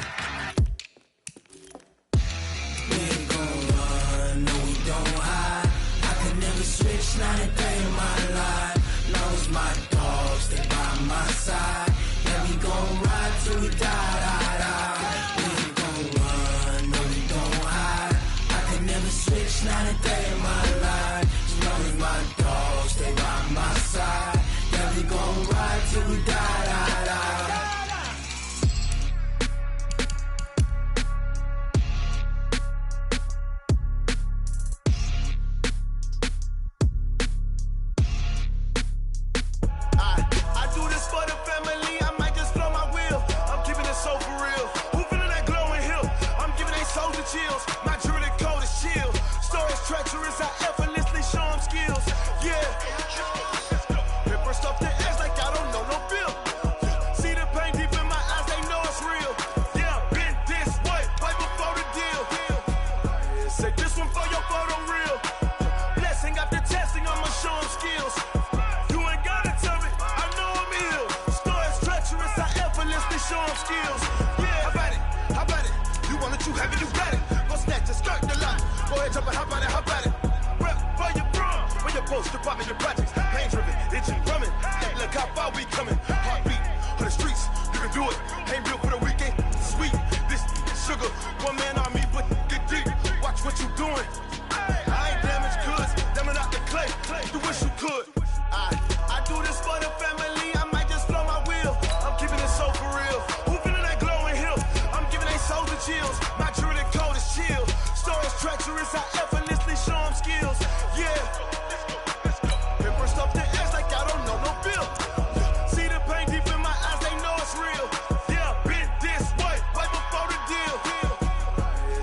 We ain't gon' run, no we don't hide. I could never switch, not a day in my life. Long as my dogs stay by my side. Yeah, we gon' ride till we die, die, die. We ain't gon' run, no we don't hide. I could never switch, not a day in my life. As long as my dogs stay by my side. Yeah, we gon' ride till we die, die, die. I do this for the family, I might just blow my wheel. I'm keeping it so for real. Who feeling that glowing hill? I'm giving they soldier chills. My jewelry code is chill. Stories treacherous, I effortlessly show them skills. Yeah. Paper stuff the edge like I don't know no feel. See the pain deep in my eyes, they know it's real. Yeah, been this way, right before the deal. Say this one for your photo real. Blessing after testing, I'ma show them skills. You ain't gotta tell me, I know I'm ill. Stories treacherous, I effortlessly show them skills. Yeah, how about it? How about it? You want it, you have it, you got it. Go snatch it, skirt the lot. Go ahead, jump it, how about it? How about it? Rep where you from? Where you post, department, your projects. Pain driven, itching, drumming. Hey, look how far we coming. Heartbeat on the streets, you can do it. Ain't built for the weekend. Sweet, this sugar. One man army, but get deep. Watch what you doing. I ain't damaged goods, damn it out the clay. You wish you could. I do this for the family, I might just blow my wheel. I'm keeping it so for real. Who feeling that glowing hill? I'm giving they soldier chills. My jewelry code is chill. Stories treacherous, I effortlessly show them skills. Yeah. Paper stuff the edge like I don't know no feel. See the pain deep in my eyes, they know it's real. Yeah, been this way, right before the deal.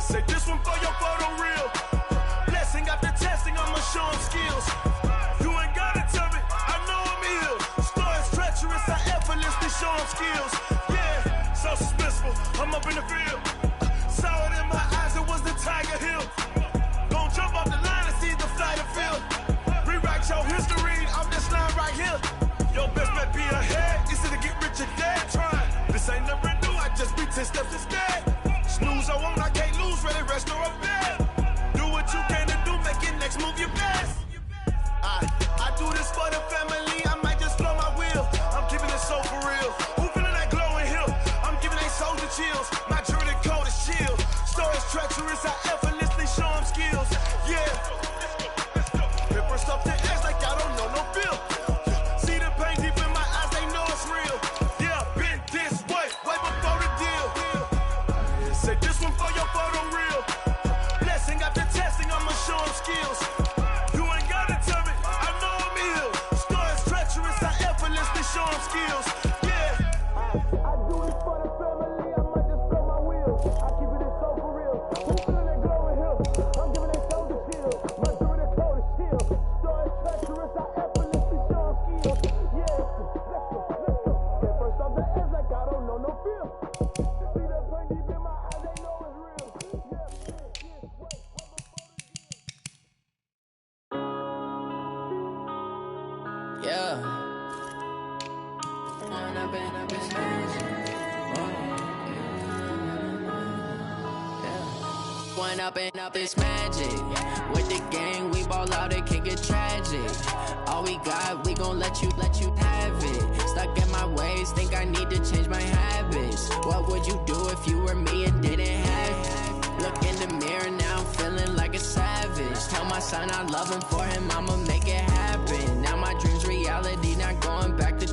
Say this one for your photo real. Blessing after testing, I'ma show them skills. You ain't gotta tell me, I know I'm ill. Stories treacherous, I effortlessly show them skills. Yeah, so suspenseful, I'm up in the field. Saw it in my eyes, it was the Tiger Hill. Gon' jump off the line and see the flight of field. Rewrite your history, I'm this line right here. Your best bet be ahead, easy to get rich or dead. Trying, this ain't never new, I just be 10 steps instead. Snooze, I won't, I can't lose, ready, rest or a bed. Do what you can to do, make your next move your best. I do this for the family, I might just blow my wheel. I'm keeping it so for real. Who feeling that glowing hill? I'm giving they soldier chills. My jewelry code is chill. Stories treacherous, I effortlessly show them skills. Yeah. Paper stuff the edge like I don't know no feel. See the pain deep in my eyes, they know it's real. Yeah, been this way, way before the deal. Say this one for your photo real. Blessing after testing, I'ma show them skills. You ain't gotta tell me, I know I'm ill. Stories treacherous, I effortlessly show them skills. Yeah. I do this for the family, I might just blow my wheel. I keep it so for real. Who feeling that glowing hill? I'm giving they soldier chill. My jewelry code is chill. Stories treacherous, I effortlessly show them skills. Yeah, let's go. Get first off the edge like I don't know no feel. See that pain deep in my eyes, they know it's real. Yeah. One up and up is magic. With the gang, we ball out, it can get tragic. All we got, we gon' let you have it. Stuck in my ways, think I need to change my habits. What would you do if you were me and didn't have it? Look in the mirror, now I'm feeling like a savage. Tell my son I love him, for him I'ma make it happen. Now my dream's reality, not going back to.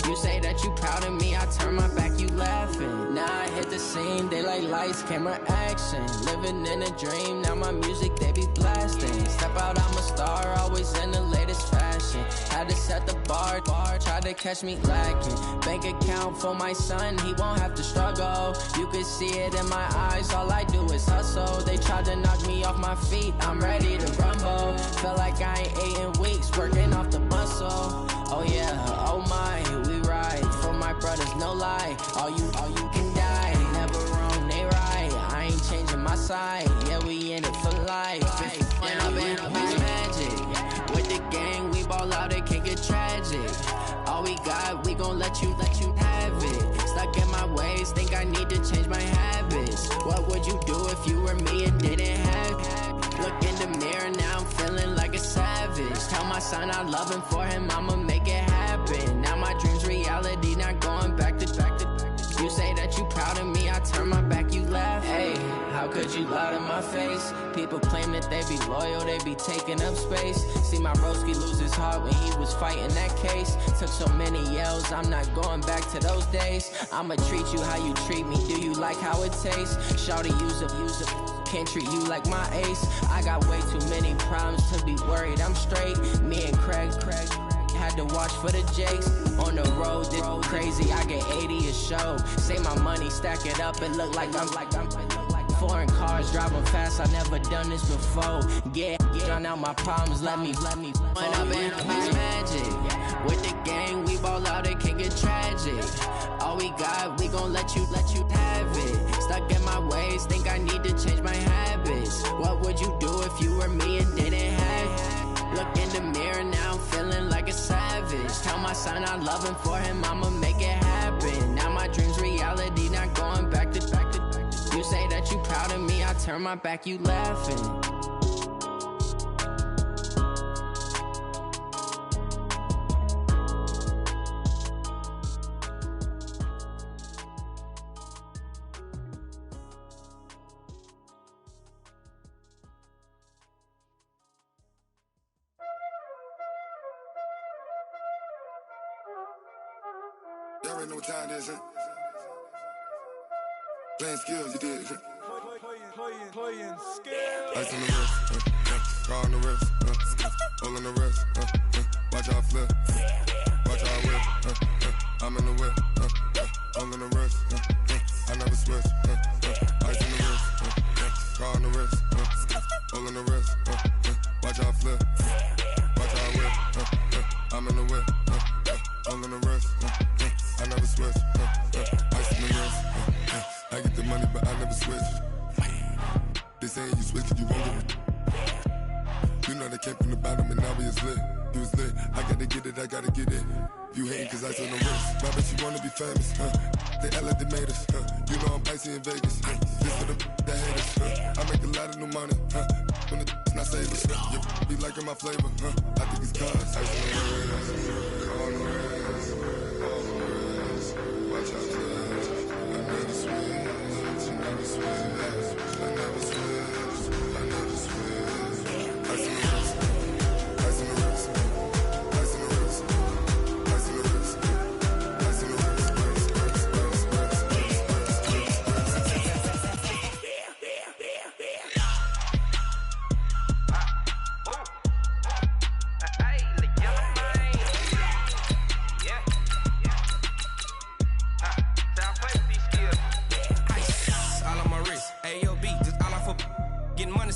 You say that you proud of me, I turn my back, you laughing. Now I hit the scene, they like lights, camera, action. Living in a dream, now my music, they be blasting. Step out, I'm a star, always in the latest fashion. Had to set the bar, try to catch me lacking. Bank account for my son, he won't have to struggle. You can see it in my eyes, all I do is hustle. They tried to knock me off my feet, I'm ready to rumble. Feel like I ain't ate in weeks, working off the muscle. Oh yeah, oh my, we ride for my brothers, no lie. All you can die, never wrong, they right. I ain't changing my side, yeah, we in it for life. When I'm in a magic, with the gang, we ball out, it can't get tragic. All we got, we gon' let you have it. Stuck in my ways, think I need to change my habits. What would you do if you were me and didn't have it? Look in the mirror, now I'm feeling like a savage. Tell my son I love him, for him I'ma make it happen. Now my dream's reality, not going back to. You say that you proud of me, I turn my back, you laugh. Hey, how could you lie to my face? People claim that they be loyal, they be taking up space. See my broski lose his heart when he was fighting that case. Took so many yells, I'm not going back to those days. I'ma treat you how you treat me, do you like how it tastes? Shawty, use up, can't treat you like my ace. I got way too many problems to be worried, I'm straight. Me and Craig had to watch for the Jakes. On the road, this crazy, I get 80 a show. Say my money, stack it up, it look like I'm foreign cars, driving fast, I never done this before. Get drown out my problems, let me When I'm in a magic, with the gang, we ball out, it can't get tragic. All we got, we gon' let you have it. Stuck in my ways, think I need to change my habits. What would you do if you were me and didn't have it? Look in the mirror, now I'm feeling like a savage. Tell my son I love him, for him I'ma make it happen. Now my dream's reality, not going back to. You say that you proud of me, I turn my back, you laughing. Y'all already know what time it is, huh? Playing skills, you did. Playing skills. Ice on the wrist, car on the wrist, hole on the wrist, watch how I flip, watch how I whip, I'm in the whip, hole on the wrist, I never switch, ice on the wrist, car on the wrist, hole on the wrist, watch how I flip, watch how I whip, I'm in the whip, hole on the wrist, I never switch, ice on the wrist, I get the money but I never switch. They saying you switch, you won't get it. You know they came from the bottom and now we is lit. You was lit, I gotta get it, I gotta get it. You hating cause ice on the wrist. My bitch, you wanna be famous, They act like they made us, You know I'm icy in Vegas, This for the that hate us, I make a lot of new money, When the not save us, You be liking my flavor, I think it's cause ice on the wrist, on the wrist, on the wrist. Watch out, cause I never switch, I never switch. I never switch, I never switch. Ice in the wrist, ice in the wrist, ice in the wrist, ice in the wrist, ice in the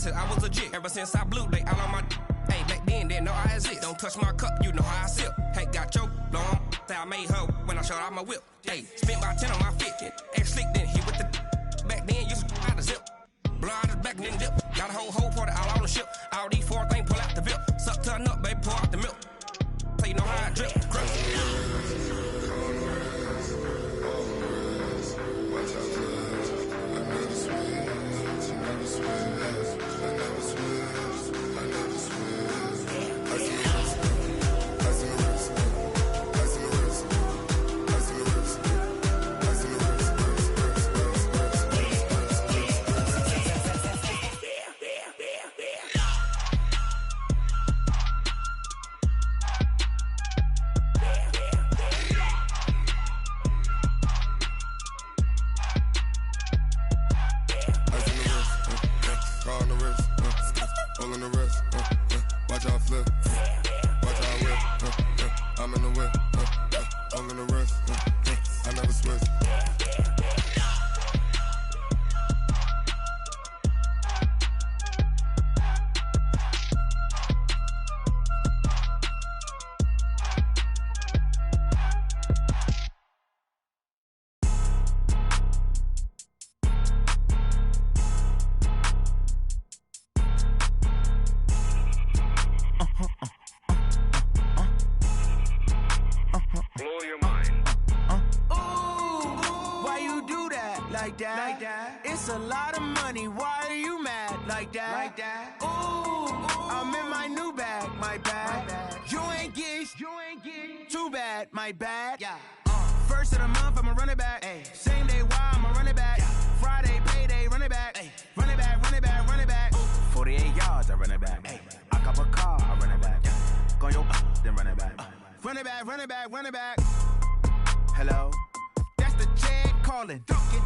I was legit. Ever since I blew, they all on my. Hey, back then, didn't know I exist. Don't touch my cup, you know how I sip. Hey, got your long. Say I made her when I showed out my whip. Hey, spent my 10 on my fit. Ex slick, then hit with the. Back then, used to out the zip. Blow out his back, then dip. Got a whole party all on the ship. All these 4 things, pull out the VIP. Suck to a nut, baby, pour out the milk. So you know how I drip. like that. It's a lot of money, why are you mad like that? Ooh, I'm in my new bag, my bad. You ain't get too bad, my bad. Yeah. First of the month, I'ma run it back. Ay. Same day, why I'ma run it back. Friday, payday, run it back. Ay. Run it back, run it back, run it back. 48 yards, I run it back. Ay. I cop a car, I run it back. Go yo, then run it back. Run it back, run it back, run it back. Hello, that's the check calling.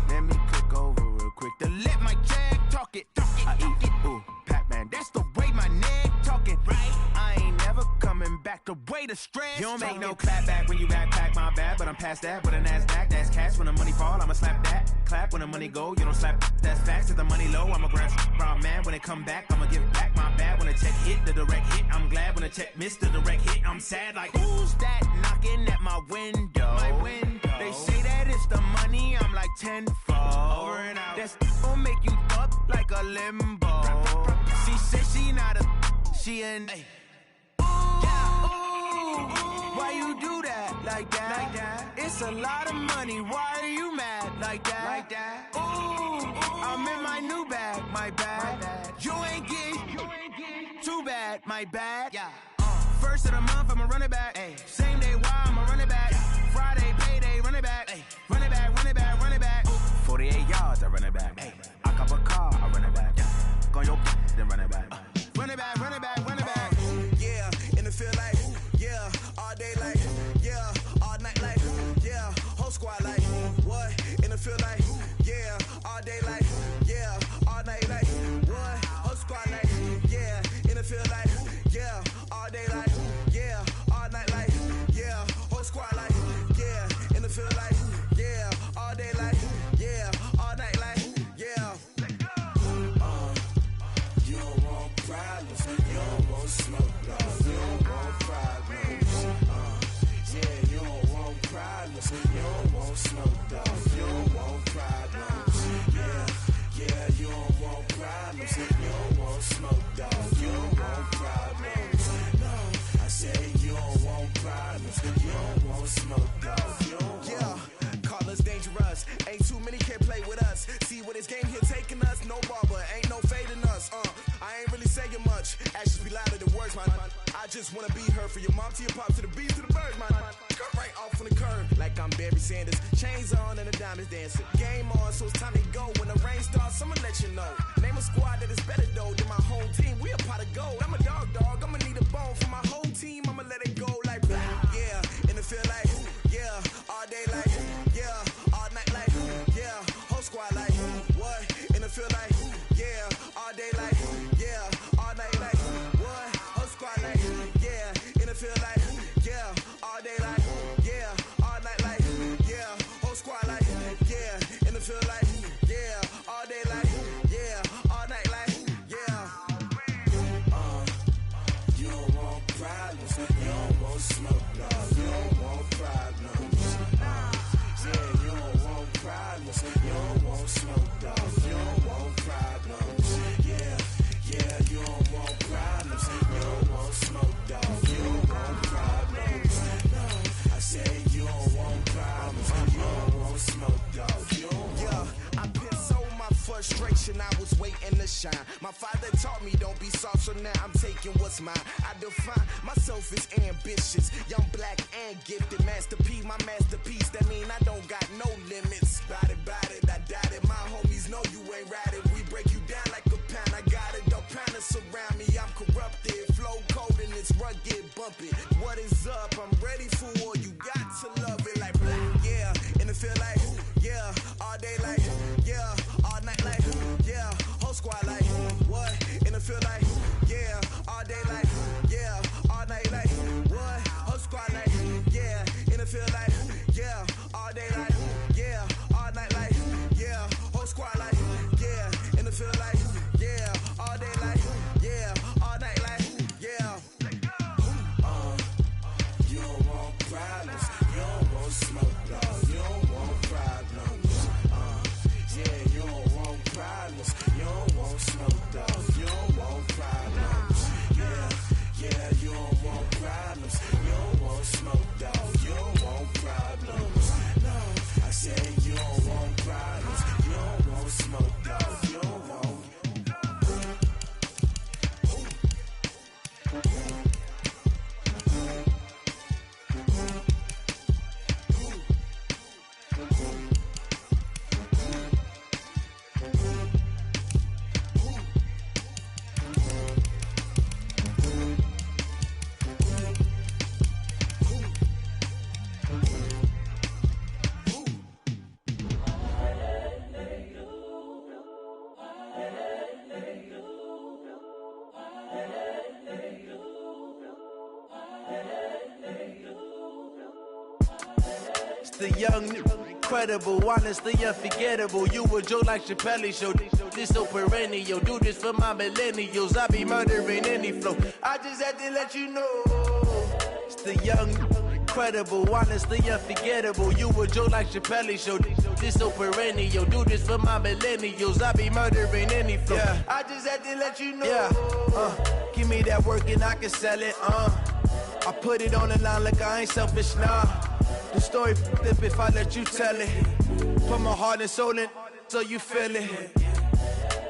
Let me click over real quick to let my check talk it. I eat it, ooh, Pac-Man, that's the way my neck talking. Right, I ain't never coming back the way the stress. You don't make no clap back when you backpack, my bad, but I'm past that. With a NASDAQ, that's cash. When the money fall, I'ma slap that. Clap when the money go, you don't slap. That's facts. If the money low, I'ma grab brown man. When it come back, I'ma give back my bad. When the check hit, the direct hit, I'm glad. When the check missed the direct hit, I'm sad. Like who's that knocking at my window? My window. They say that it's the money, I'm like tenfold. Over and out. That's gon' make you up like a limbo. She said she not a, she an. Ay. Why you do that like that? It's a lot of money, why are you mad like that? Ooh, I'm in my new bag, my bad. You ain't get too bad, my bad. Yeah. First of the month, I'ma run it back. Ay. Same day, why I'ma run it back. Friday, payday, run it back. Ay. Run it back, run it back, run it back. 48 yards, I run it back. Ay. I cop a car, I run it back. Go yo, then run it back. Run it back, run it back, run it back. Yeah, and it feel like, yeah, all day like, yeah, all night like, yeah, whole squad like, what? And it feel like, yeah, all day like, yeah, all night like, what? Whole squad like, yeah, and it feel like, yeah, all day like, yeah, all night like, yeah, whole squad like, yeah, and it feel like, yeah, all day like, yeah, all night like, yeah. You don't want problems, you don't want smoke, no, you don't want problems. Yeah, you don't want problems, you don't want smoke, dog, you don't want problems. Yeah, you don't want problems, you don't want smoke, dog, you don't want problems. No, I say you don't want problems, you don't want smoke, dog, you don't want. Yeah, call us dangerous, ain't too many can play with us. See what this game here taking us, no barber, ain't no fading us. I ain't really saying much, actions be louder than words, man. I just wanna be heard from your mom to your pop to the beat to the birds, man. Cut right off on the curb, like I'm Barry Sanders. Chains on and the diamonds dancing. Game on, so it's time to go. When the rain starts, I'ma let you know. Name a squad that is better though than my home team. We a pot of gold. I'm a dog, I'ma need a bone for my whole team. I'ma let it go like blah. Yeah, and it feel like, yeah, all day like, yeah, all night like, yeah, whole squad like, what? And it feel like, yeah, all day like, yeah, all night like, what? Whole squad like, yeah, and it feel like, yeah, all day like, yeah, all night like, yeah, whole squad like, yeah, and it feel like, yeah, all day like, yeah, all night like, yeah. You don't want problems, you don't want smoke, no, you don't want problems. Yeah, you don't want problems, you don't want smoke, dog, you don't want problems. Yeah, you don't want problems, you don't want smoke, dog, you don't want problems. No, I say you don't want problems, you don't want smoke, dog, you don't want. Yeah, I've been so my frustration, I was waiting to shine. My father taught me don't be soft, so now I'm taking what's mine. I define myself as ambitious, young, black, and gifted. Master P, my masterpiece, that mean I don't got no limits. Bout it, I doubt it. My homies know you ain't ratted. We break you down like a pound. I got it, don't panic surround me. I'm corrupted, flow cold and it's rugged, bumpy. What is up? I'm ready for war. You got to love it like black. Yeah, and it feel like, yeah, all day like, yeah, all night like, yeah, whole squad like, what? And it feel like, yeah, all day like, yeah, all night like, what? Whole squad like, yeah, and it feel like, yeah, all day like, yeah, all night like, yeah, whole squad like, yeah, and it feel like, yeah, all day like, yeah, all night like, yeah. You don't want pride. The young, incredible, honestly unforgettable. You a joke like Chappelle show. This so perennial. Do this for my millennials. I be murdering any flow. I just had to let you know. It's the young, incredible, honestly unforgettable. You a joke like Chappelle show. This so perennial. Do this for my millennials. I be murdering any flow. Yeah. I just had to let you know. Yeah. Give me that work and I can sell it. I put it on the line like I ain't selfish, nah. The story flip if I let you tell it. Put my heart and soul in so you feel it.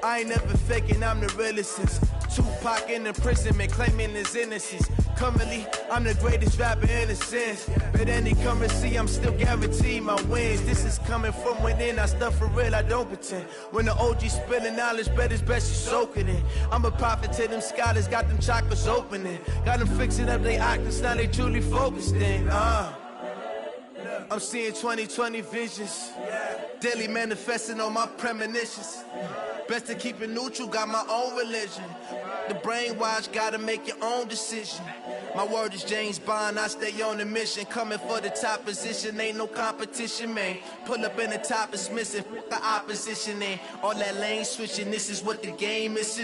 I ain't never faking, I'm the realest since Tupac in imprisonment, claiming his innocence. Currently, I'm the greatest rapper in a sense. But any currency, I'm still guaranteed my wins. This is coming from within, I stuff for real, I don't pretend. When the OG spilling knowledge, bet it's best you soak it in. I'm a prophet to them scholars, got them chakras opening. Got them fixing up they octaves, now they truly focused in. I'm seeing 2020 visions. Daily manifesting on my premonitions. Best to keep it neutral, got my own religion. The brainwash, gotta make your own decision. My word is James Bond, I stay on the mission. Coming for the top position, ain't no competition, man. Pull up in the top, it's missing, the opposition ain't. All that lane switching, this is what the game is.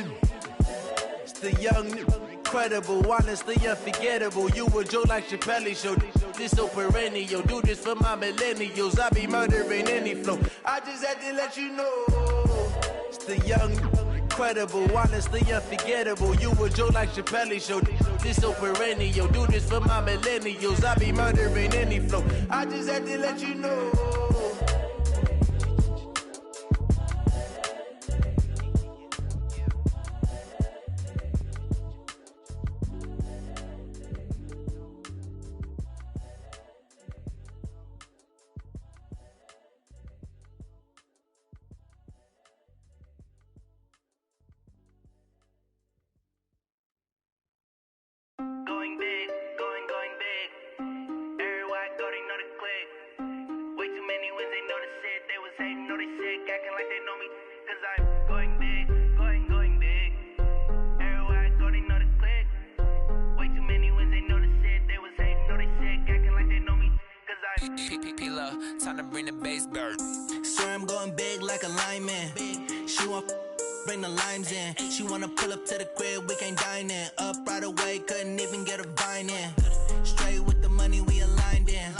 It's the young, incredible, honestly unforgettable. You a joke like Chappelle show. This so perennial. Do this for my millennials. I be murdering any flow. I just had to let you know. It's the young, incredible, honestly unforgettable. You a joke like Chappelle show. This so perennial. Do this for my millennials. I be murdering any flow. I just had to let you know. Going big, going big. Everywhere I go, they know the click. Way too many wins, they know the shit. They was hating, know they sick, acting like they know me. Cause I'm going big, going big. Everywhere I go, they know the click. Way too many wins, they know the shit. They was hating, know they sick, acting like they know me. Cause I'm P-P-P-Love, time to bring the bass bird. Swear I'm going big like a lineman. She want bring the limes in. She wanna pull up to the crib, we can't dine in. Up right away, couldn't even get a vine in. Straight with the money we aligned in.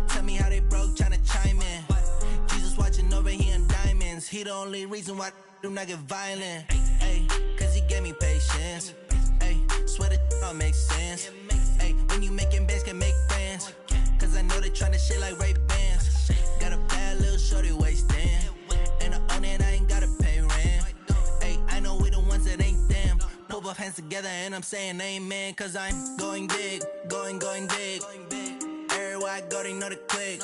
Tell me how they broke, tryna chime in. Jesus watching over here in diamonds. He the only reason why do not get violent. Ay, cause he gave me patience. Ay, swear that all makes sense. Ay, when you making bands, can make friends. Cause I know they tryna shit like Ray Bans. Got a bad little shorty wasting. And I own it, I ain't gotta pay rent. Ay, I know we the ones that ain't them. Pull both hands together and I'm saying amen. Cause I'm going big, going big. Everywhere I go, they know the click.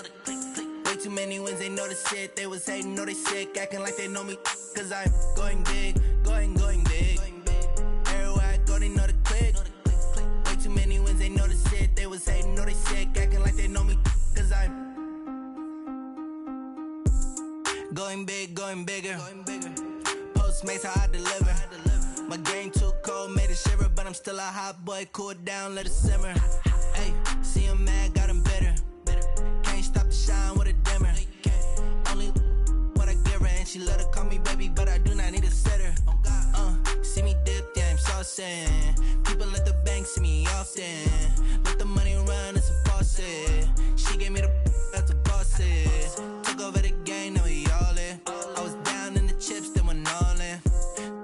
Way too many wins, they know the shit. They was hating, know they sick, acting like they know me. Cause I'm going big, going big. Everywhere I go, they know the click. Way too many wins, they know the shit. They was hating, know they sick, acting like they know me. Cause I'm going big, going bigger. Postmates how I deliver. My game too cold, made it shiver, but I'm still a hot boy. Cool it down, let it simmer. Hey, see him mad, got him bitter. Can't stop the shine with a dimmer. Only what I give her, and she let her call me baby, but I do not need a sitter. See me dip, yeah, I'm saucing. People at the bank see me often. Let the money run, it's a faucet. She gave me the that's a boss it. Took over the game, now we all in. I was down in the chips, then went all in.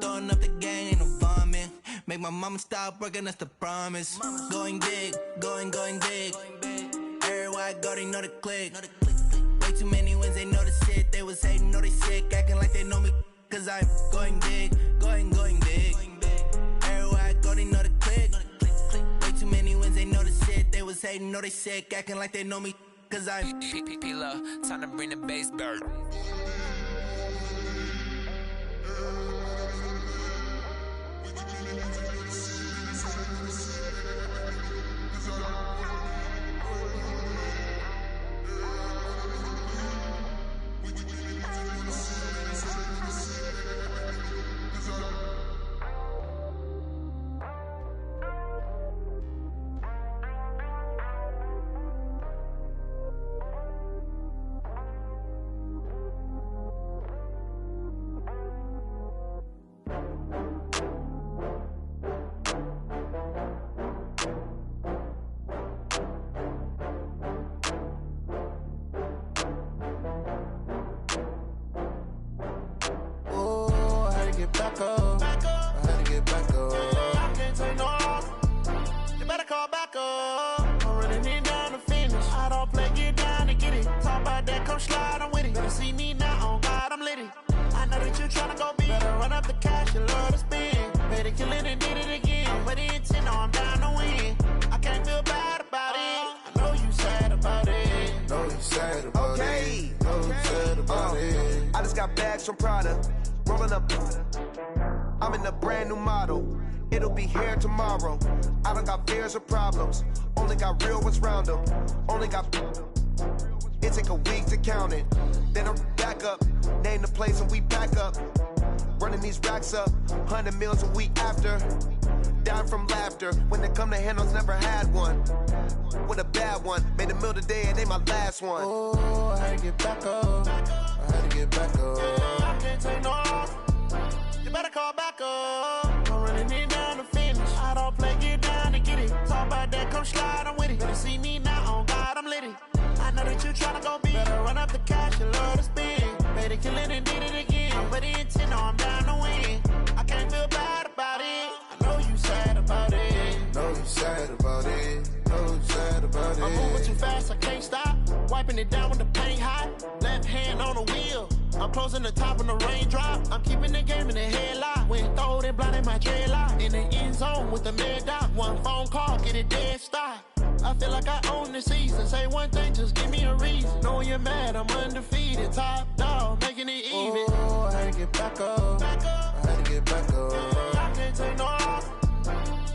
Throwing up the game, ain't no vomit. Make my mama stop working, that's the promise. Going big, going big. Everywhere I go, they know the click. Way too many wins, they know the shit. They was hating, know they sick, acting like they know me. Cause I'm going big, going big. Everywhere I go, they know the click. Way too many wins, they know the shit. They was hating, know they sick, acting like they know me. Cause I'm P-P-P-Love, time to bring the bass bird. back up. I had to get back up. I can't take no loss. You better call back up. I'm running it down to finish. I don't play, get down to get it. Talk about that, come slide, I'm with it. Better see me now, on God, I'm litty. I know that you tryna go big. Better run up the cash, you love to spend. Better kill it and did it again. But the intent, no, I'm down to win. I can't feel bad about it. I know you sad about it. Know you sad about it. Know you sad about it. I just got bags from Prada. Rolling up. I'm in a brand new model. It'll be here tomorrow. I don't got fears or problems. Only got real ones round them. Only got. It take a week to count it. Then I'm back up. Name the place and we pack up. Running these racks up. 100 meals a week after. Down from laughter. When they come to handles, never had one. With a bad one. Made a meal today and ain't my last one. Oh, I had to get back up. I had to get back up. I can't take no loss. You better call back up. I'm running it down to finish. I don't play, get down to get it. Talk about that, come slide, I'm with it. Better see me now, on God, I'm litty. I know that you tryna go big. Better run up the cash, you love to spend. Better kill it and did it again. But the intent, no, I'm down to win. I can't feel bad about it. I know you sad about it. Know you sad about it. Know you sad about it. I'm moving too fast, I can't stop. Wiping it down with the paint hot. Left hand on the wheel. I'm closing the top when the raindrop. I'm keeping the game in the headlock. When throwed and blinded my dreadlock. In the end zone with the mad dot. One phone call, get it dead stop. I feel like I own the season. Say one thing, just give me a reason. Knowing you're mad, I'm undefeated. Top dog, making it even. Oh, I had to get back up. I had to get back up. I can't take no loss.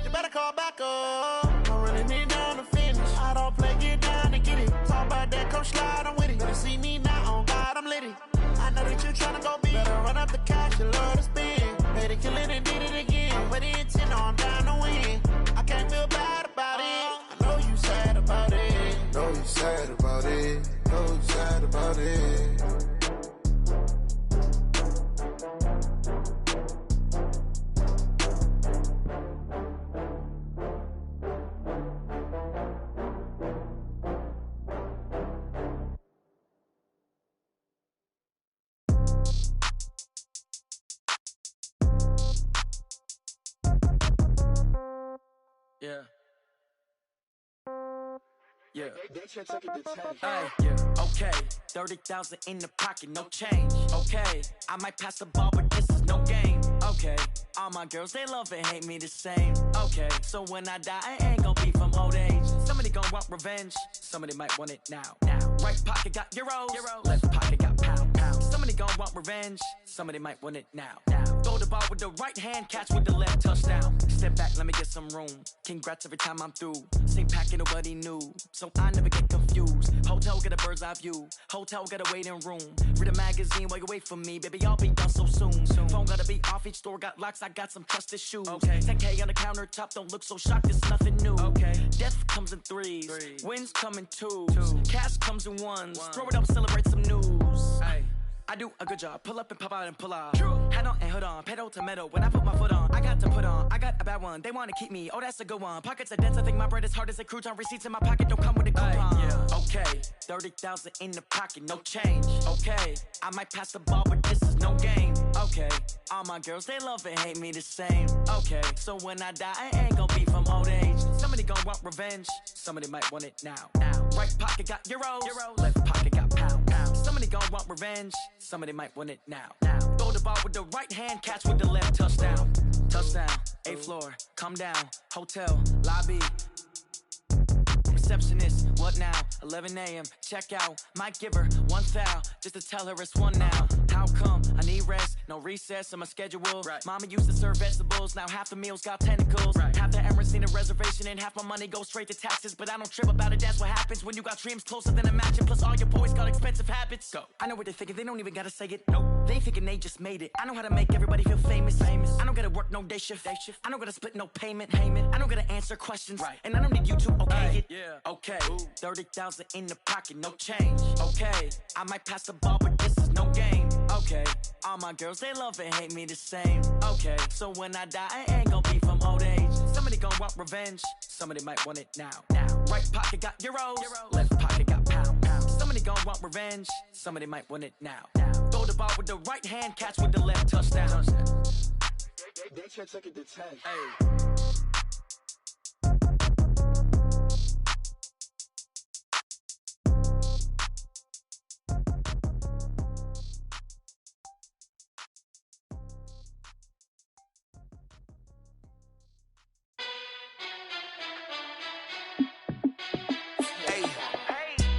You better call back up. I'm running it down to finish. I don't play, get down to get it. Talk about that, come slide, I'm with it. Better see me now, on God, I'm litty. I know that you tryna go big. Better run up the cash, you love to spend. Better kill it and did it again. But the intent, no, I'm down to win. I can't feel bad about it. I know you sad about it. Know you sad about it. Know you sad about it. Yeah. Yeah. Hey, yeah. Okay. 30,000 in the pocket, no change. Okay. I might pass the ball, but this is no game. Okay. All my girls, they love and hate me the same. Okay. So when I die, I ain't gon' be from old age. Somebody gon' want revenge. Somebody might want it now. Right pocket got euros. Left pocket got pound. Somebody gon' want revenge. Somebody might want it now. Throw the ball with the right hand, catch with the left, touchdown. Step back, let me get some room. Congrats every time I'm through. Same packet, nobody knew. So I never get confused. Hotel get a bird's eye view. Hotel got a waiting room. Read a magazine while you wait for me. Baby, I'll be done so soon. Phone gotta be off, each store got locks. I got some trusted shoes. 10K on the countertop, don't look so shocked, it's nothing new. Death comes in threes. Wins come in twos. Cash comes in ones. Throw it up, celebrate some news. I do a good job. Pull up and pop out and pull out. Head on and hood on. Pedal to metal. When I put my foot on, I got to put on. I got a bad one. They want to keep me. Oh, that's a good one. Pockets are dense. I think my bread is hard as a crouton. Receipts in my pocket don't come with a coupon. Okay. 30,000 in the pocket. No change. Okay. I might pass the ball, but this is no game. Okay. All my girls, they love and hate me the same. Okay. So when I die, I ain't gonna be from old age. Somebody gon' want revenge. Somebody might want it now. Right pocket got euros. Left pocket got pound. Somebody gon' want revenge. Somebody might want it now. Throw the ball with the right hand, catch with the left, touchdown. Touchdown, 8th floor, come down, hotel, lobby. Receptionist, what now? 11 a.m., check out. Might give her one foul, just to tell her it's one now. How come? I need rest, no recess on my schedule. Mama used to serve vegetables, now half the meals got tentacles. Half the errands need a reservation and half my money goes straight to taxes. But I don't trip about it, that's what happens when you got dreams closer than a mansion. Plus all your boys got expensive habits. Go. I know what they're thinking, they don't even gotta say it. Nope. They thinking they just made it. I know how to make everybody feel famous. I don't gotta work no day shift. I don't gotta split no payment. I don't gotta answer questions. And I don't need you to okay it. Okay, 30,000 in the pocket, no change. Okay, I might pass the ball, but this is no game. Okay, all my girls, they love and hate me the same. Okay, so when I die, I ain't gonna be from old age. Somebody gon' want revenge. Somebody might want it now. Right pocket got euros. Left pocket got pound. Somebody gon' want revenge. Somebody might want it now. Throw the ball with the right hand, catch with the left, touchdown. They check it the tag.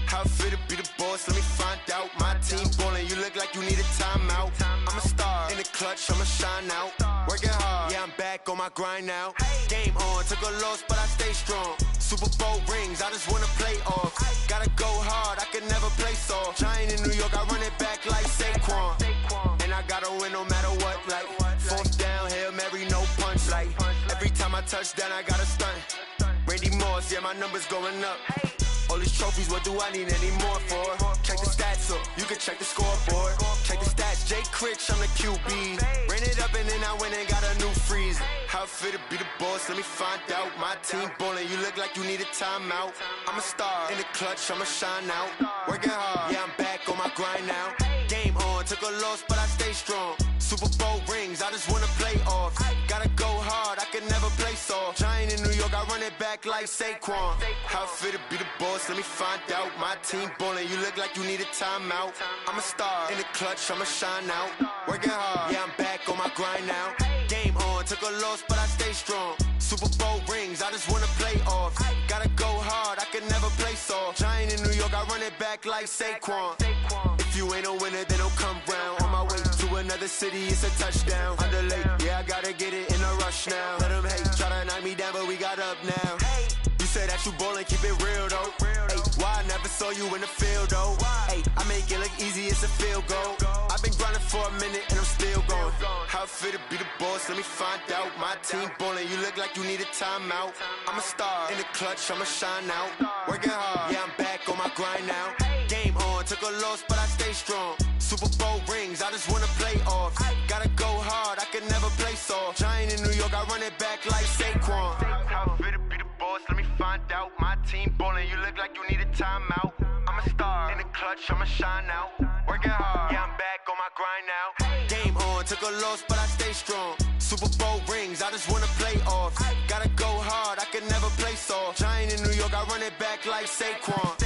How fit to be the boss? Let me find out. My team ballin', you look like you need a timeout. I'm a star in the clutch, I'ma shine out. Working hard, yeah, I'm back on my grind now. Game on, took a loss, but I stay strong. Super Bowl rings, I just wanna play off. Gotta go hard, I can never play soft. Giant in New York, I run it back like Saquon. And I gotta win no matter what, like fourth down, Hail Mary, no punch. Like every time I touch down, I gotta stunt. Randy Moss, yeah, my numbers going up. All these trophies, what do I need any more for? Check the stats up, you can check the scoreboard. Check the stats, Jay Critch, I'm the QB. Ran it up and then I went and got a new freeze. How fit to be the boss, let me find out. My team ballin', you look like you need a timeout. I'm a star in the clutch, I'ma shine out. Working hard, yeah, I'm back on my grind now. Game on, took a loss, but I stay strong. Super Bowl rings, I just wanna play off. Gotta go hard, I can never play soft. Giant in New York, I run it back like Saquon. How fit to be the boss, let me find out. My team ballin', you look like you need a timeout. I'm a star in the clutch, I'ma shine out. Working hard, yeah, I'm back on my grind now. Game on, took a loss, but I stay strong. Super Bowl rings, I just wanna play off. Gotta go hard, I can never play soft. Giant in New York, I run it back like Saquon. If you ain't a winner, then don't come round. On my way to another city, it's a touchdown. Underlay, yeah, I gotta get it in a rush now. Let them hate, try to knock me down, but we got up now. You said that you ballin', keep it real though. Hey, why I never saw you in the field though? Hey, I make it look easy, it's a field goal. I've been grinding for a minute and I'm still going. How fit to be the boss, let me find out. My team ballin', you look like you need a timeout. I'm a star in the clutch, I'ma shine out. Working hard, yeah, I'm back on my grind now. Game on, took a loss, but I stay strong. Super Bowl rings, I just wanna play off. Gotta go hard, I can never play soft. Giant in New York, I run it back like Saquon. How fit to be the boss, let me find out. My team ballin', you look like you need a timeout. I'm a star in the clutch, I'ma shine out. Working hard, yeah, I'm back on my grind now. Game on, took a loss, but I stay strong. Super Bowl rings, I just wanna play off. Gotta go hard, I can never play soft. Giant in New York, I run it back like Saquon.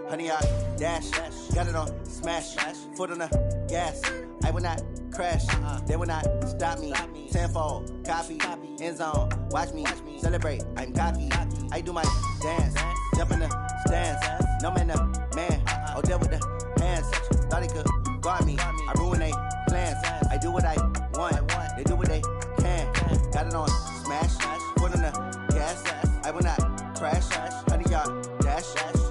Honey, I dash, got it on smash, foot on the gas. I will not crash, they will not stop me. Tenfold, copy, end zone, watch me celebrate. I'm cocky, I do my dance, jump in the stands. No man, the man, oh, there with the hands. Thought he could guard me, I ruin they plans. I do what I want, they do what they can. Got it on smash, foot on the gas. I will not crash, honey, y'all dash,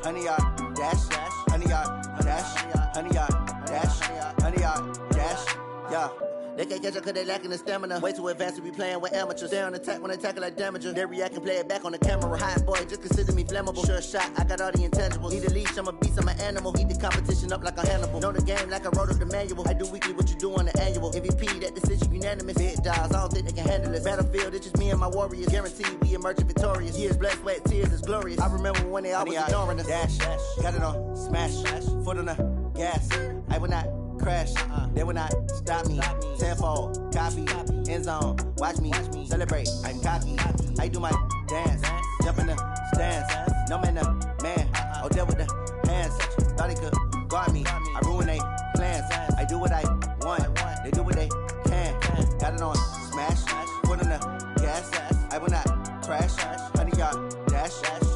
honey, y'all dash, honey, y'all dash, honey, y'all dash, honey, y'all dash, yeah. They can't catch up cause they lacking the stamina. Way too advanced to be playing with amateurs. Stay on attack when they tackle like damager. They react and play it back on the camera. Hot boy, just consider me flammable. Sure shot, I got all the intangibles. Need a leash, I'm a beast, I'm an animal. Eat the competition up like a Hannibal. Know the game like I wrote up the manual. I do weekly what you do on the annual. MVP, that decision unanimous. Big dogs, I don't think they can handle it. Battlefield, it's just me and my warriors. Guaranteed we emerge victorious. Years, blood, sweat, tears, is glorious. I remember when they always ignoring us. Dash, got it on smash, foot on the gas. I will not crash, they will not stop me. Tenfold, copy, end zone, watch me celebrate. I'm cocky, I do my dance, jump in the stands. No man, the man, oh, there with the hands. Thought he could guard me, I ruin they plans. I do what I want, they do what they can. Got it on smash, foot on the gas. I will not crash, honey, y'all dash,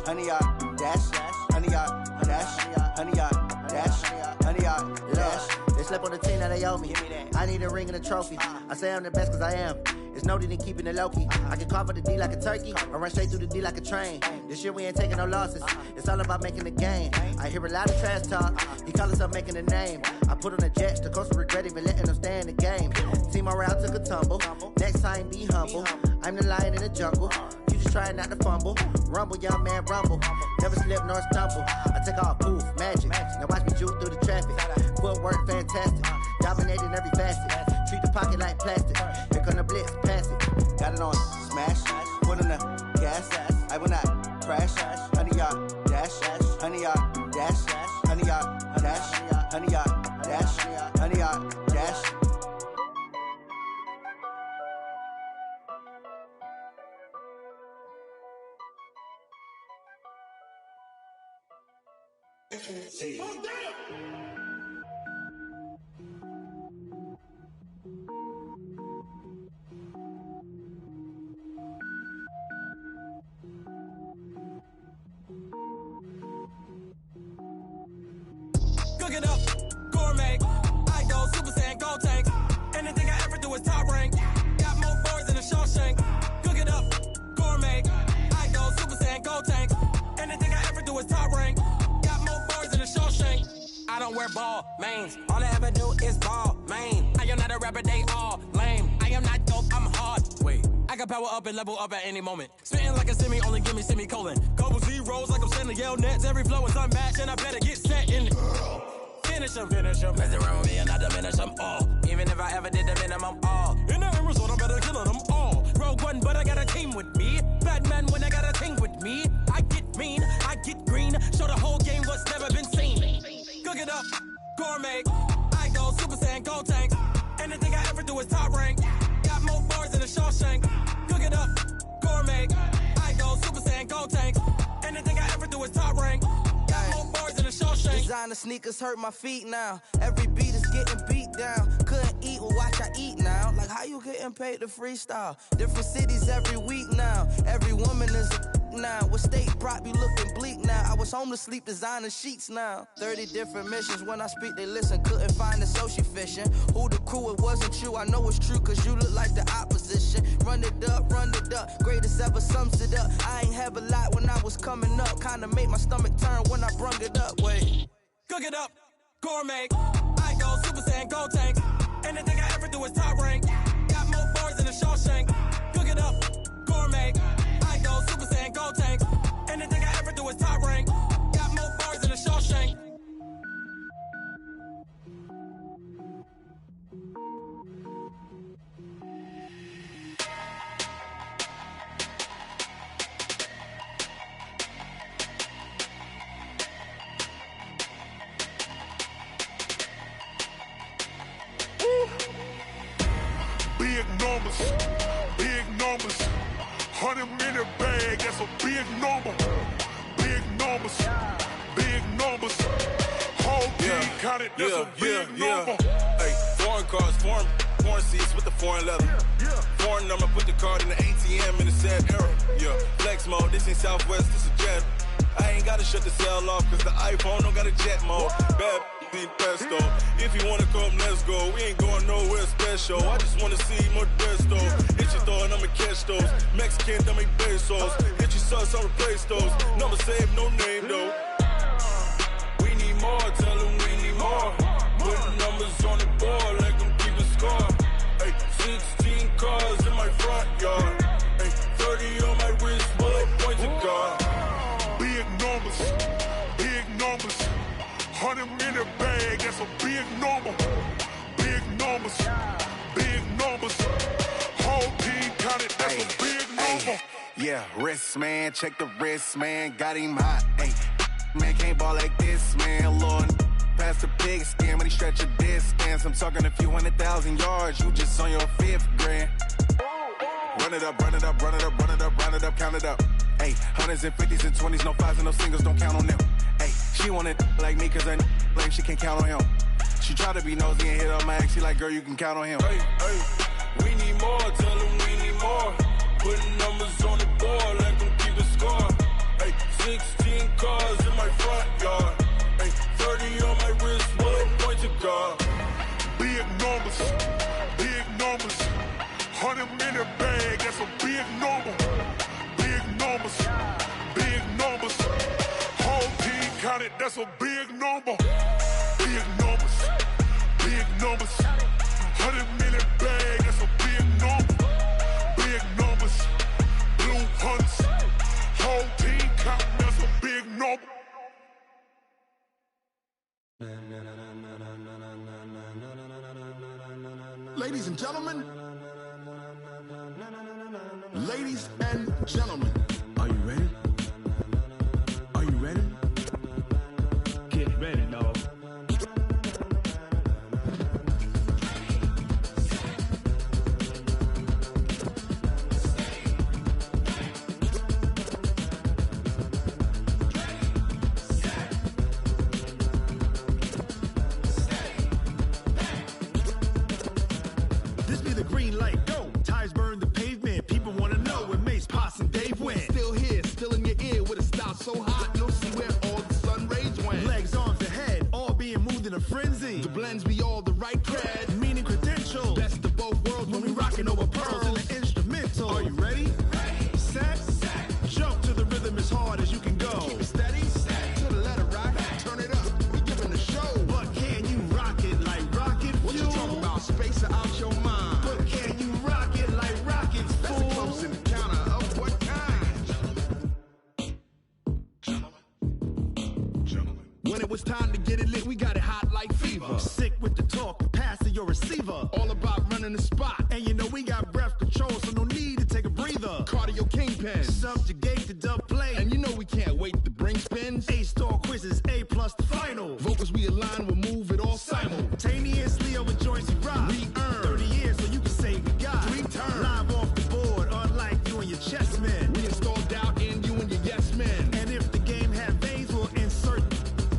honey, y'all dash, honey, y'all dash, honey, y'all dash, honey, y'all dash. They slept on the team that they owe me. I need a ring and a trophy. I say I'm the best cause I am. It's no need in keeping it low-key. I can carve up the D like a turkey or run straight through the D like a train. This year we ain't taking no losses. It's all about making the game. I hear a lot of trash talk. He call himself making a name. I put on the Jets. The coach will regret even letting them stay in the game. Team morale took a tumble. Next time be humble. I'm the lion in the jungle. You just trying not to fumble. Rumble, young man, rumble. Never slip nor stumble. I take off, poof, magic. Now watch me juke through the traffic. Footwork fantastic. Dominating every facet. Treat the pocket like plastic. Here come the blitz, pass it. Got it on smash. Put on the gas. I will not crash. 100-yard dash. 100-yard dash. 100-yard dash. 100-yard dash. 100-yard dash. Cook it up, gourmet. I go Super Saiyan, go tank. Anything I ever do is top rank. Got more boards than a Shawshank. Cook it up, gourmet. I go Super Saiyan, go tank. Anything I ever do is top rank. Got more boards than a Shawshank. I don't wear ball mains. All I ever do is ball main. I am not a rapper, they all lame. I am not dope, I'm hard. Wait, I can power up and level up at any moment. Spitting like a semi, only give me semicolon. Couple zeros like I'm sending yell nets. Every flow is unmatched and I better get set in it. Finish them. Mess around with me and I diminish them all. Even if I ever did the minimum all. In the end result, I'm better killing them all. Rogue One, but I got a team with me. Batman when I got a team with me. I get mean, I get green. Show the whole game what's never been seen. Cook it up, gourmet. I go Super Saiyan, go tank. Anything I ever do is top rank. Got more bars than a Shawshank. Cook it up, gourmet. I go Super Saiyan, go tank. Anything I ever do is top rank. Got more bars than a Shawshank. Designer sneakers hurt my feet now. Every beat is getting beat down. Couldn't eat, well watch I eat now. Like how you getting paid to freestyle? Different cities every week now. Every woman is a now. What state brought me looking bleak now? I was home to sleep designing sheets now. 30 different missions. When I speak they listen. Couldn't find the social fishing. Who the crew? It wasn't you. I know it's true cause you look like the opposition. Run it up. Greatest ever sums it up. I ain't have a lot when I was coming up. Kinda made my stomach turn when I brung it up. Wait. Cook it up, gourmet. I go Super Saiyan, go tank. Anything I ever do is top rank. Got more bars than a Shawshank. Cook it up, gourmet. I go Super Saiyan, go tank. Anything I ever do is top rank. Got more bars than a Shawshank. Big numbers, 100 minute bag, that's a big number. Big numbers, whole team counted, that's a big number. Hey, foreign cars, foreign seats with the foreign leather. Foreign number, put the card in the ATM in the sad era. Yeah, flex mode, this ain't Southwest, this a jet. I ain't gotta shut the cell off, cause the iPhone don't got a jet mode. Bad need pesto. If you wanna come, let's go. We ain't going nowhere special. I just wanna see more desto. Hit your throw and I'ma catch those. Mexican, dummy pesos. Hit your sus, I'll replace those. Number save, no name though. We need more, tell them we need more. Put numbers on the board, let them keep a score. Hey, 16 cars in my front yard. Hey, 30 on my wrist, bullet pointed car. Big numbers, 100 minute bag, that's a big number. Big numbers, whole team counted, that's a big number. Yeah, wrist man, check the wrist man, got him hot. Ay, man can't ball like this, man. Lord, past the pig skin when he stretch a distance. I'm talking a few 100,000 yards, you just on your 5th grand. Run it up, count it up. Ay, hundreds and 50s and 20s, no 5s and no singles, don't count on them. Ay, she want it like me cause her like she can't count on him. She try to be nosy and hit up my ex, she like, girl, you can count on him. Hey, we need more, tell them we need more. Putting numbers on the board, let them keep a score. Hey, 16 cars in my front yard. Hey, 30 on my wrist, bullet pointed car. Big numbers, 100 minute bag, that's a big number. Big numbers, whole team counted, that's a big number. Big numbers, 100 minute bag, that's a big number. Big numbers, and gentlemen. Ladies and gentlemen. Are you ready? Are you ready? Get ready, dog. This be the green light, go. Tires burn the pavement. People wanna know where Mace, Potts, and Dave went. Still here, still in your ear with a style so hot, you'll see where all the sun rays went. Legs, arms, and head, all being moved in a frenzy. The blends be all the right cred, meaning credentials. Best of both worlds when we rockin' over pearls in the instrumental. Are you ready? Set, jump to the rhythm as hard as you can go. Keep it steady, to the letter right, turn it up, we giving the show. But can you rock it like rocket fuel? What you talking about, space out your mind? But can you rock it like rockets, fool? That's a close encounter of what kind? Gentlemen. When it was time to get it lit, we got it hot like fever. Sick with the talk, passing your receiver. All about running the spot. And you know we got breath control, so no need to take a breather. Cardio kingpin, subjugate the dub play. And you know we can't wait to bring spins. A-star quizzes, A+ the final. Vocals we align, we'll move it all simultaneously over joints we rock. We earn 30 years, so you can say we got 3 turns. Live off the board, unlike you and your chess men. We install doubt in you and your yes men. And if the game had veins, we'll insert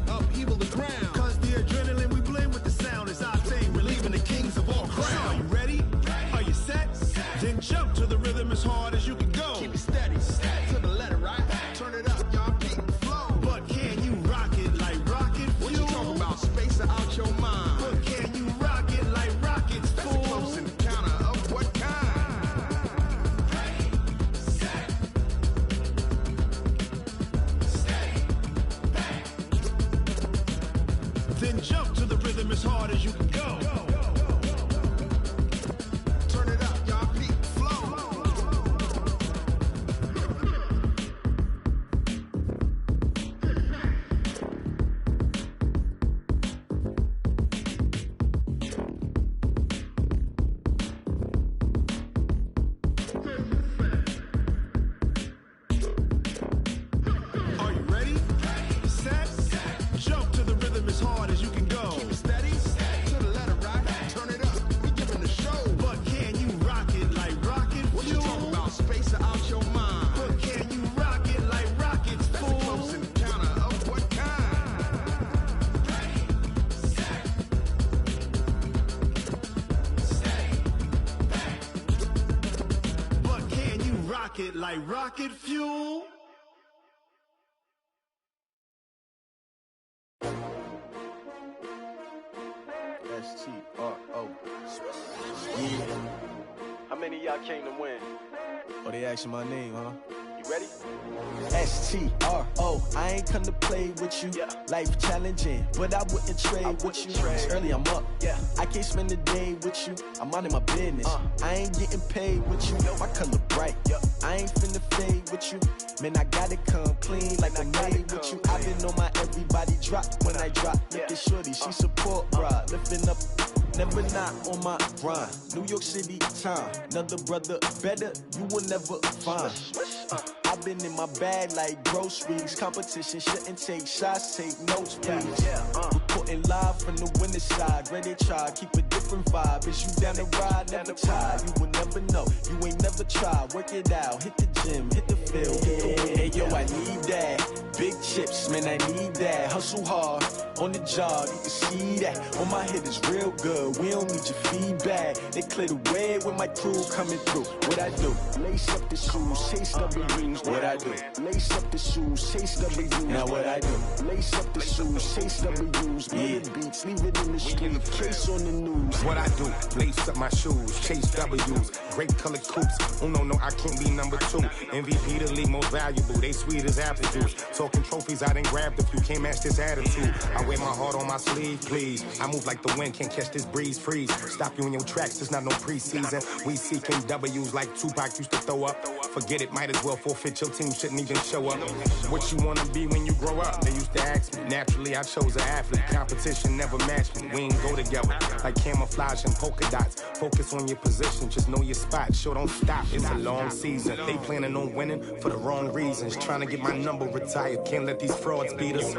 upheaval the ground. Cause the adrenaline we blend with the sound is our thing, relieving the kings of all crowns. Are you ready? Are you set? Then jump to the rhythm as hard as you can go. Keep it steady, to the letter right. Turn it up, y'all beat the flow. But can you rock it like rocket fuel? What you talking about, space out your mind? But can you rock it like rockets, fool? That's a close encounter of what kind? Then jump to the rhythm as hard as you can go. Turn it up, y'all beat the flow. Are you ready? Set, jump to the rhythm as hard as you can go. Keep it steady, to the letter right. Turn it up, we giving the show. But can you rock it like rocket fuel? What you talking about, space out your mind? But can you rock it like rockets, fool? That's a close encounter of what kind? But can you rock it like rocket fuel? S-T-R-O. Yeah. How many of y'all came to win? Oh, they asking my name, huh? You ready? S-T-R-O. I ain't come to play with you. Life challenging, but I wouldn't trade with you. It's early, I'm up. I can't spend the day with you. I'm minding my business. I ain't getting paid with you. My color bright. I ain't finna fade with you. Man, I gotta come clean like I'm made with you. I've been on my everybody drop when I drop. Look at shorty, she support, bruh. Lifting up, never not on my grind. New York City time. Another brother better, you will never find. I've been in my bag like groceries. Competition shouldn't take shots, take notes, please. Reporting live from the winning side. Ready to try, keep a different vibe. Is you down the ride, never tired. You will never know, you ain't never tried. Work it out, hit the gym, hit the field, hit the wind. Hey yo, I need that. Big chips, man, I need that. Hustle hard, on the job, you can see that. On my head is real good, we don't need your feedback. They clear the way when my crew coming through. What I do? Lace up the shoes, chase double rings. What I do? Lace up the shoes, chase double U's. Now what I do? Lace up the shoes, chase double U's. Murder beats, leave it in the street, case on the news. What I do? Lace up my shoes, chase W's. Great colored coops. Oh no, I can't be number 2. MVP the league most valuable. They sweet as apple juice. Talking trophies, I done grabbed a few. Can't match this attitude. I wear wear my heart on my sleeve, please. I move like the wind, can't catch this breeze, freeze. Stop you in your tracks, there's not no preseason. We seeking W's like Tupac used to throw up. Forget it, might as well forfeit, your team shouldn't even show up. What you wanna be when you grow up? They used to ask me. Naturally, I chose an athlete. Competition never matched me. We ain't go together like camouflage and polka dots. Focus on your position, just know your spot. Sure, don't stop, it's a long season. They planning on winning for the wrong reasons. Trying to get my number retired, can't let these frauds beat us.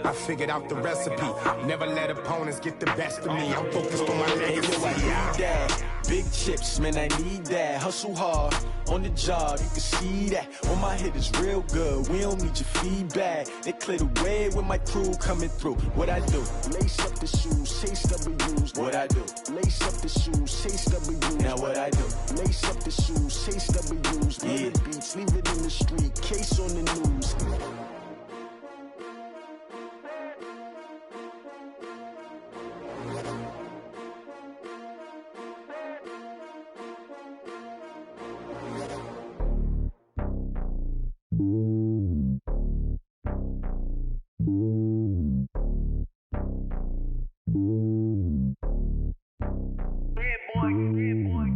I figured out the recipe. Never let opponents get the best of me. I'm focused on my legacy. I need that. Big chips, man, I need that. Hustle hard on the job, you can see that. On my head is real good, we don't need your feedback. They clear the way with my crew coming through. What I do? Lace up the shoes, chase W's. What I do? Lace up the shoes, chase W's. Now what I do? Lace up the shoes, chase W's. Yeah. The beats, leave it in the street, case on the news.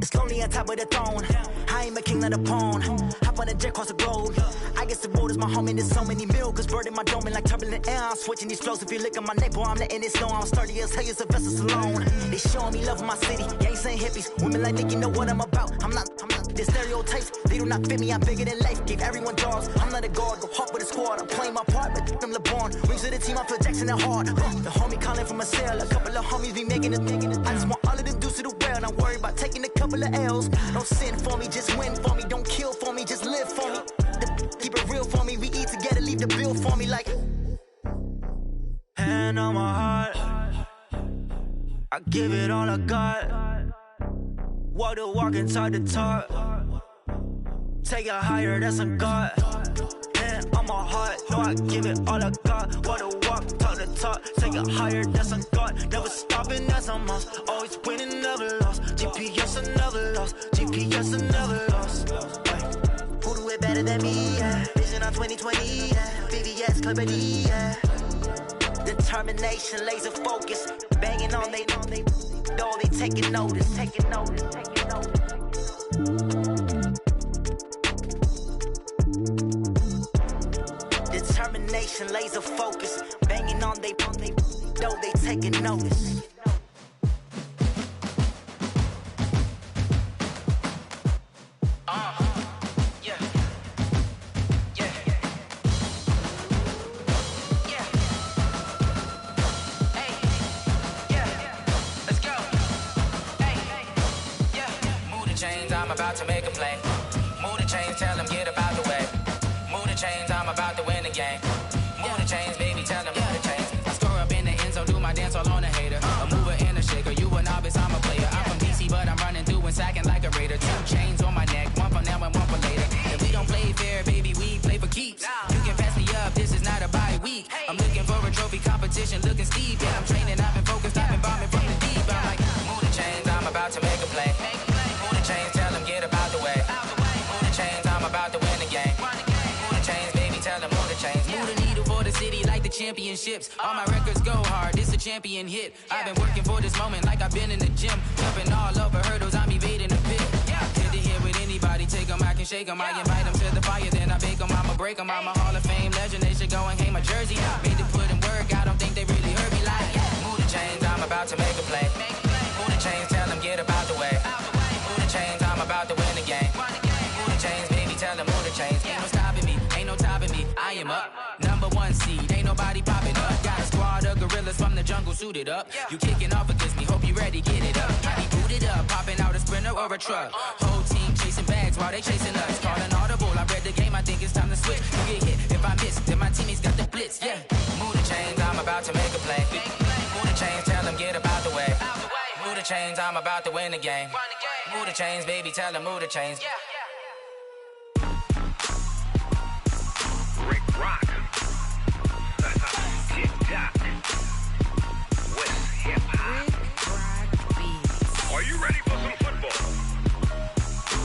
It's lonely on top of the throne. I ain't a king of the pawn. Hop on a jet across the globe. I guess the road is my home and there's so many miracles burning my dome and like turbulent air. I'm switching these flows. If you look at my neck, boy, I'm letting it slow. I'm sturdy as hell, it's a vessel alone. They showing me love in my city. Gang saying hippies. Women like Nick, you know what I'm about. I'm not the stereotypes. They do not fit me. I'm bigger than life. Gave everyone jobs. I'm not a guard. Go hard with a squad. I'm playing my part, but I'm LeBron. Rings to the team. I feel Jackson and hard. The homie calling from a cell. A couple of homies be making it. I just want all of them dudes to the well. Not worry about taking a couple of L's. Don't sin for me, just win for me. Don't kill for me, just live for me. Keep it real for me. We eat together, leave the bill for me like. Hand on my heart, I give it all I got. Walk the walk and talk the talk. Take it higher, that's a God. Hand on my heart, no, I give it all I got. Walk the walk, talk the talk. Take it higher, that's a God. Never stopping, that's a must. Always winning, never lost. GPS, I never lost. GPS, I never lost. Who do it better than me? Yeah. Vision on 2020. Yeah. VVS, Clarity. Yeah. Determination, laser focus. Banging on they know they taking notice. Taking notice. Taking notice. Determination, laser focus. Banging on they know they taking notice. I'm about to make a play. Move the chains, tell them get up out the way. Move the chains, I'm about to win the game. Move the chains, baby, tell them move the chains. I score up in the end zone, do my dance all on a hater. A mover and a shaker, you a novice, I'm a player. I'm from DC, but I'm running through and sacking like a raider. 2 chains on my neck, one for now and one for later. If we don't play fair, baby, we play for keeps. You can pass me up, this is not a bye week. I'm looking for a trophy competition, looking steep. Yeah, I'm training, I've been focused, I've been bombing from the deep. I'm like, move the chains, I'm about to make a play. Move the chains, tell them get up out the way. Move the chains, I'm about to win the game. Move the chains, baby, tell them move the chains. Move the needle for the city like the championships. All my records go hard, this a champion hit. I've been working for this moment like I've been in the gym. Jumping all over hurdles, I'm evading the pit. Good to hear with anybody, take them, I can shake them. I invite them to the fire, then I bake them, I'ma break them. I'm a Hall of Fame legend, they should go and hang my jersey. Made to put in work, I don't think they really heard me like. Move the chains, I'm about to make a play. Move the chains, tell them get up out the way. Move the chains, I'm about to win the game. Move the chains, baby, tell them move the chains. Ain't no stopping me, ain't no topping me, I am up. #1 seed, ain't nobody popping up. Got a squad of gorillas from the jungle suited up. You kicking off against me, hope you ready, get it up. I be booted up, popping out a Sprinter or a truck. Whole team chasing bags while they chasing us. Calling audible, I read the game, I think it's time to switch. You get hit, if I miss, then my teammates got the blitz, yeah. Move the chains, I'm about to make a play. Move the chains, tell them get up out the way. Move the chains, I'm about to win the game. Move the chains, baby, tell them move the chains. Rick Rock. TikTok. West Hip Hop. Are you ready for some football?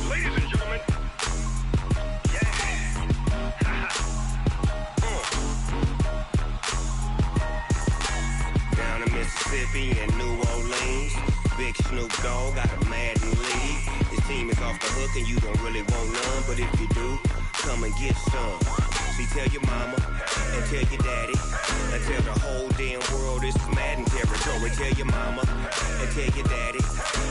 Ladies and gentlemen. Yeah. Snoop Dogg got a Madden lead. His team is off the hook and you don't really want none, but if you do, come and get some. See, tell your mama and tell your daddy and tell the whole damn world this is Madden territory. Tell your mama and tell your daddy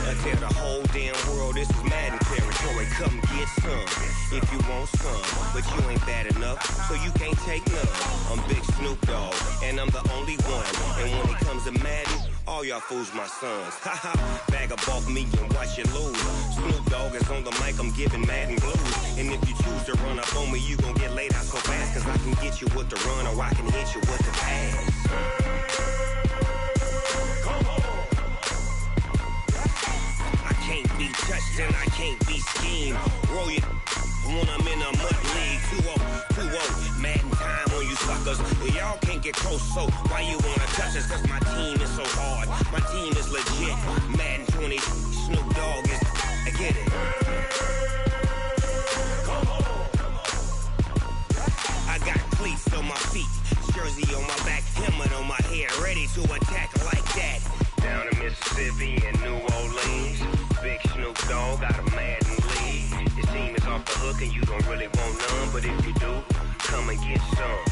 and tell the whole damn world this is Madden territory. Come get some if you want some, but you ain't bad enough, so you can't take none. I'm Big Snoop Dogg and I'm the only one, and when it comes to Madden, all y'all fools my sons. Haha, bag up off me and watch you lose. Snoop Dogg is on the mic, I'm giving Madden blues. And if you choose to run up on me, you gon' get laid out so fast, cause I can get you with the run or I can hit you with the pass. Come on. I can't be touched and I can't be schemed. Roll you when I'm in a mud league. 2-0, Madden time on you suckers. Y'all can't get close, so why you wanna touch us? Cause my team is so hard, my team is legit. Madden 20, Snoop Dogg is, I get it. Come on. I got cleats on my feet, jersey on my back, helmet on my head, ready to attack like that. Down in Mississippi and New Orleans, Big Snoop Dogg got a Madden lead. His team is off the hook and you don't really want none, but if you do, come and get some.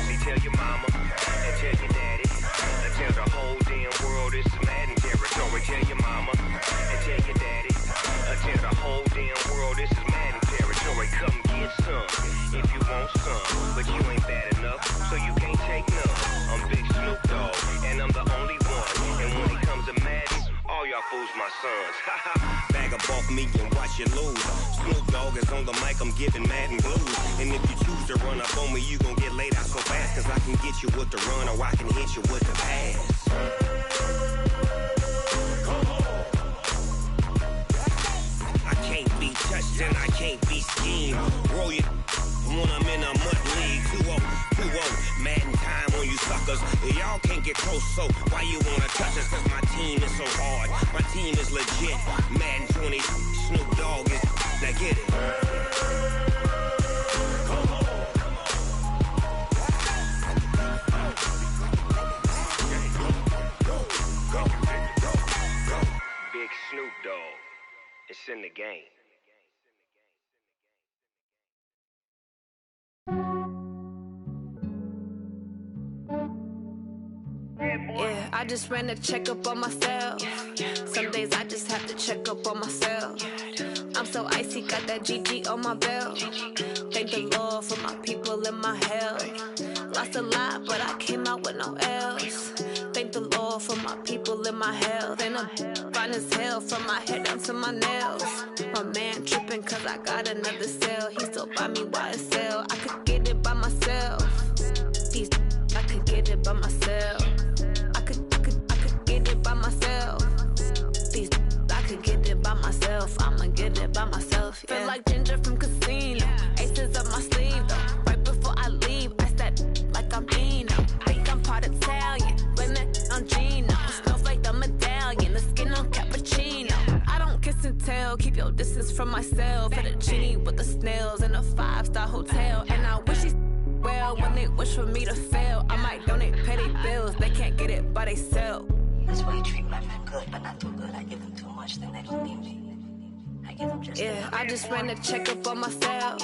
See, tell your mama and tell your daddy and tell the whole damn world this is Madden territory. Tell your mama and tell your daddy and tell the whole damn world this is Madden territory. Come get some if you want some, but you ain't bad enough, so you can't take none. I'm Big Snoop Dogg and I'm the only one, and when it comes to Madden, all y'all fools my sons. Bag up off me and watch you lose. Snoop Dogg is on the mic, I'm giving Madden blues. And if you choose to run up on me, you gon' get laid out so fast, cause I can get you with the run or I can hit you with the pass. Come on. I can't be touched and I can't be schemed. Roll you when I'm in a mud league. 2-0, Madden time on you suckers. Y'all can't get close, so why you wanna touch us? Cause my team is so hard, my team is legit. Madden 20, Snoop Dogg is, now get it. Come on. Big Snoop Dogg, it's in the game. Yeah, I just ran a checkup on myself. Some days I just have to check up on myself. I'm so icy, got that GG on my belt. Thank the Lord for my people and my health. Lost a lot, but I came out with no L's. Thank the Lord for my people and my health. And I'm fine as hell from my head down to my nails. My man tripping cause I got another cell. He still buy me YSL. I could get it by myself. These I could get it by myself. I could get it by myself. These I could get it by myself. I'ma get it by myself. Yeah. Feel like Ginger from Casino. Aces up my sleeve though. Right before I leave, I step like I'm Dino. Think I'm part Italian. Blame it on Gino. Snowflake the medallion. The skin on cappuccino. I don't kiss and tell. Keep your distance from myself. For the genie with the snails in a 5-star hotel. And I wish he's well, when they wish for me to fail, I might donate petty bills. They can't get it by they sell. That's why you treat my men good, but not too good. I give them too much, then they don't need me. I give them just yeah, I just ran a checkup on myself.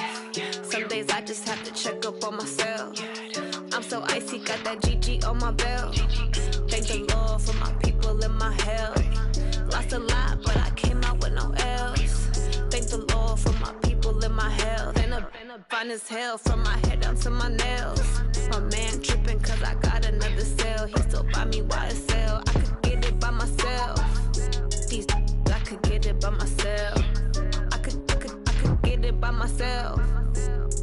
Some days I just have to check up on myself. I'm so icy, got that GG on my belt. Thank the Lord for my people and my health. Lost a lot, but I came out with no L's. Thank the Lord for my people and my health. And I'm fine as hell from my head down to my nails. My man tripping cause I got another cell. He still buy me YSL. I could get it by myself. These I could get it by myself. I could get it by myself.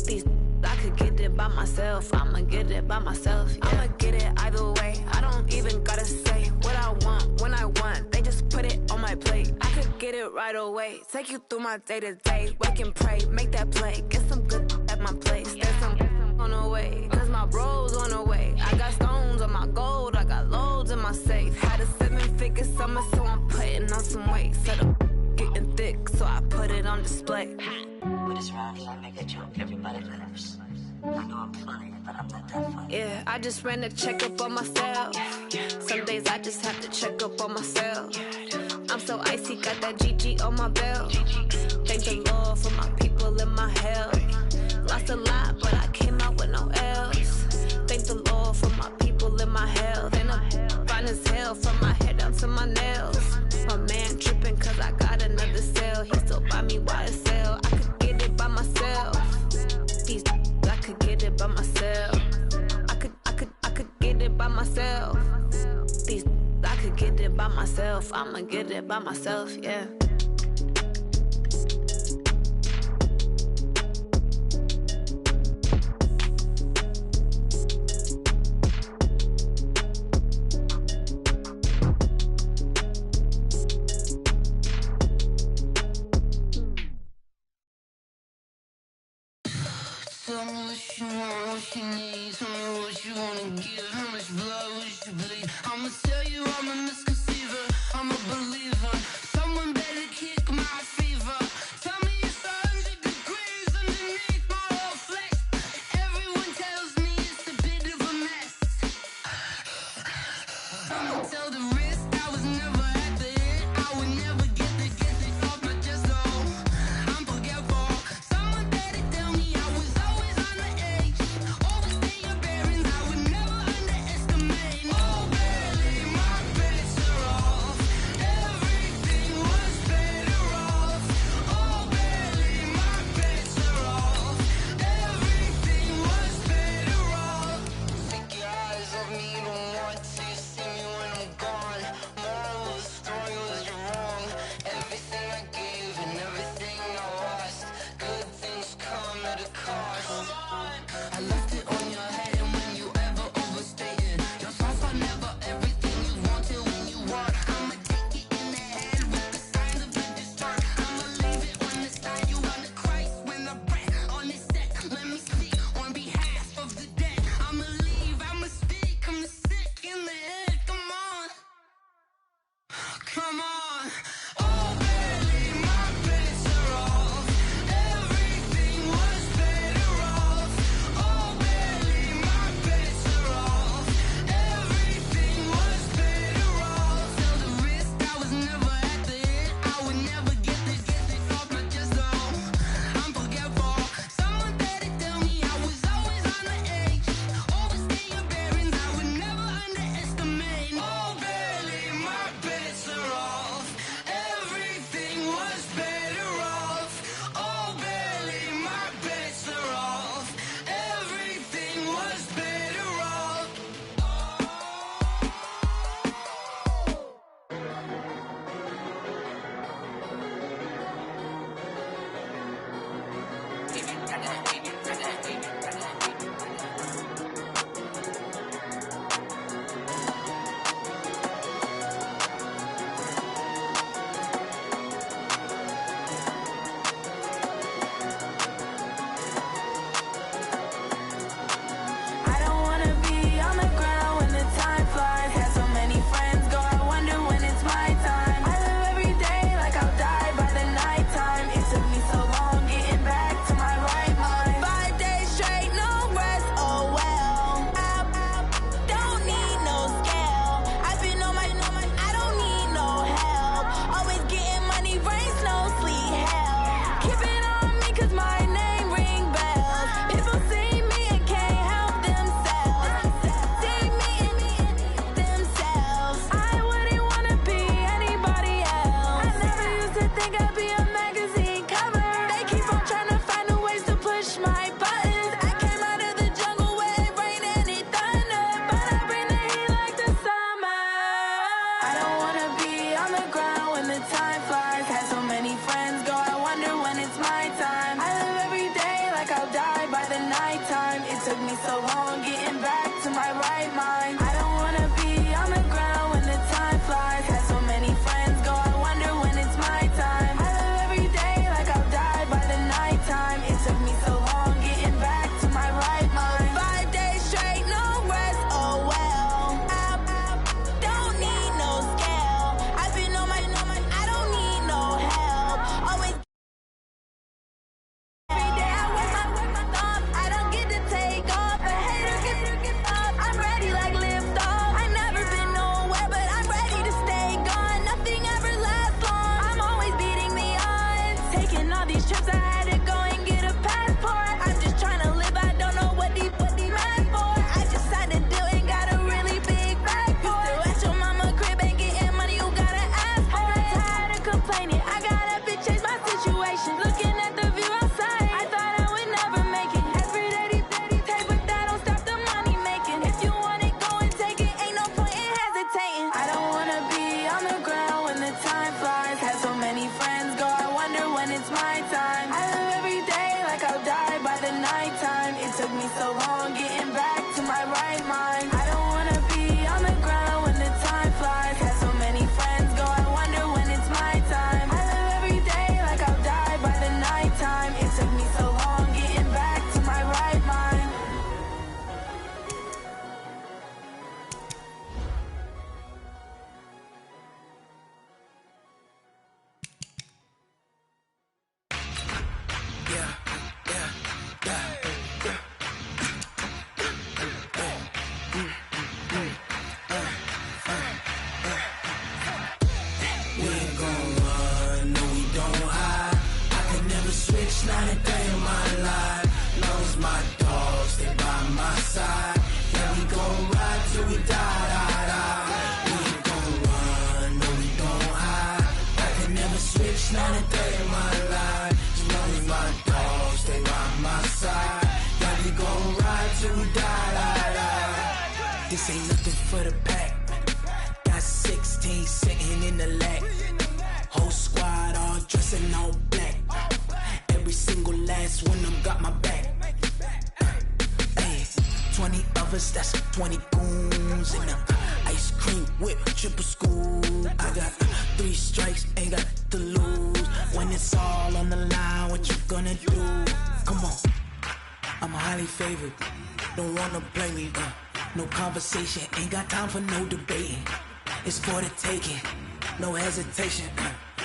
These I could get it by myself. I'ma get it by myself. Yeah. I'ma get it either way. I don't even gotta say what I want when I want. They just put it on my plate. I could get it right away. Take you through my day to day. Wake and pray, make that play. Get some good at my place. There's some on the way, cause my bros on the way. I got stones on my gold. I got loads in my safe. Had a 7-figure summer, so I'm putting on some weight. Set up getting thick, so I put it on display. With this round, I make a joke, everybody laughs. I know I'm funny, but I'm not that funny. Yeah, I just ran a checkup on myself. Some days I just have to check up on myself. I'm so icy, got that GG on my belt. Thank the Lord for my people and my health. Lost a lot, but I came out with no else. Thank the Lord for my people and my health. And I'm fine as hell from my head down to my nails. My man tripping cause I got another cell. He still buy me YSL. I could get it by myself. I could get it by myself. I could get it by myself. I could get it by myself. I'ma get it by myself, yeah. Tell me what you want, what you need. Tell me what you wanna give. How much blood would you bleed? I'ma tell you I'm a misconceiver. I'm a believer. Someone better kick my fever. Tell me it's 100 degrees underneath my whole flesh. Everyone tells me it's a bit of a mess. I'ma tell the risk I was never at the end. I would never get it off my chest though. I'm forgetful. Someone better tell me I was always on the edge. Always stay your bearings. I would never underestimate. Oh, barely my bets are off. Everything was better off. Oh, barely my bets are off. Everything was better off. Take your eyes off me, don't want to see me when I'm gone. Moral of the story was you're wrong. Everything I gave and everything I lost. Good things come at a cost. I left it on your head, and when you ever overstated, your thoughts are never everything you wanted when you want. I'ma take it in the head with the signs of the distort. I'ma leave it on the side. You on the Christ when the breath on this set. Let me speak on behalf of the dead. I'ma leave, I'ma speak. I'm sick in the head. Come on, come on. Oh, barely my bets are off. Everything was better off. Oh, barely my bets are off. Everything was better off. Tell the risk I was never at the end. I would never get it off my chest though. I'm forgetful. Someone better tell me I was always on the edge. Always stay your bearings. I would never underestimate. Oh, barely my bets are off. Everything was better off. Oh, barely my bets are off. Everything was better off. I don't wanna be on the ground when the time flies. Had so many friends go, I wonder when it's my time. I live every day like I'll die by the nighttime. It took me so long getting back to my right mind. 5 days straight, no rest, oh well. I don't need no scale. I've been on my, I don't need no help. Always getting money, rains, no sleet, hell. Keep it on me cause my name ring bells. People see me and can't help themselves. See me and themselves. I wouldn't wanna be anybody else. I never used to think I'd be a magazine cover. They keep on trying to find new ways to push my buttons. I came out of the jungle where it rained and it thundered, but I bring the heat like the summer. I don't wanna be on the ground when the time flies. Had so many friends go, I wonder when it's my time. I live every day like I'll die by the nighttime. It took me so long getting back to my right mind. I don't wanna be on the ground when the time flies. Had so many friends go, I wonder when it's my time. I live every day like I'll die by the nighttime. It took me so long getting back to my right mind. 5 days straight, no rest, oh well. I don't need no scale. I've been on my, I don't need no help. Always every day I work my thoughts. I don't get to take stay by my side. Yeah, we gon' ride till we die. This ain't nothing for the pack. Got 16 sitting in the lap. Whole squad all dressed in all black. Every single last one of them got my back. 20 of us, that's 20 goons in the ice cream whip, triple scoop. I got 3 strikes, ain't got to lose. When it's all on the line, what you gonna do? Come on, I'm highly favored. Don't wanna play me, no conversation, ain't got time for no debating. It's for the taking, no hesitation.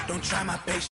Don't try my patience.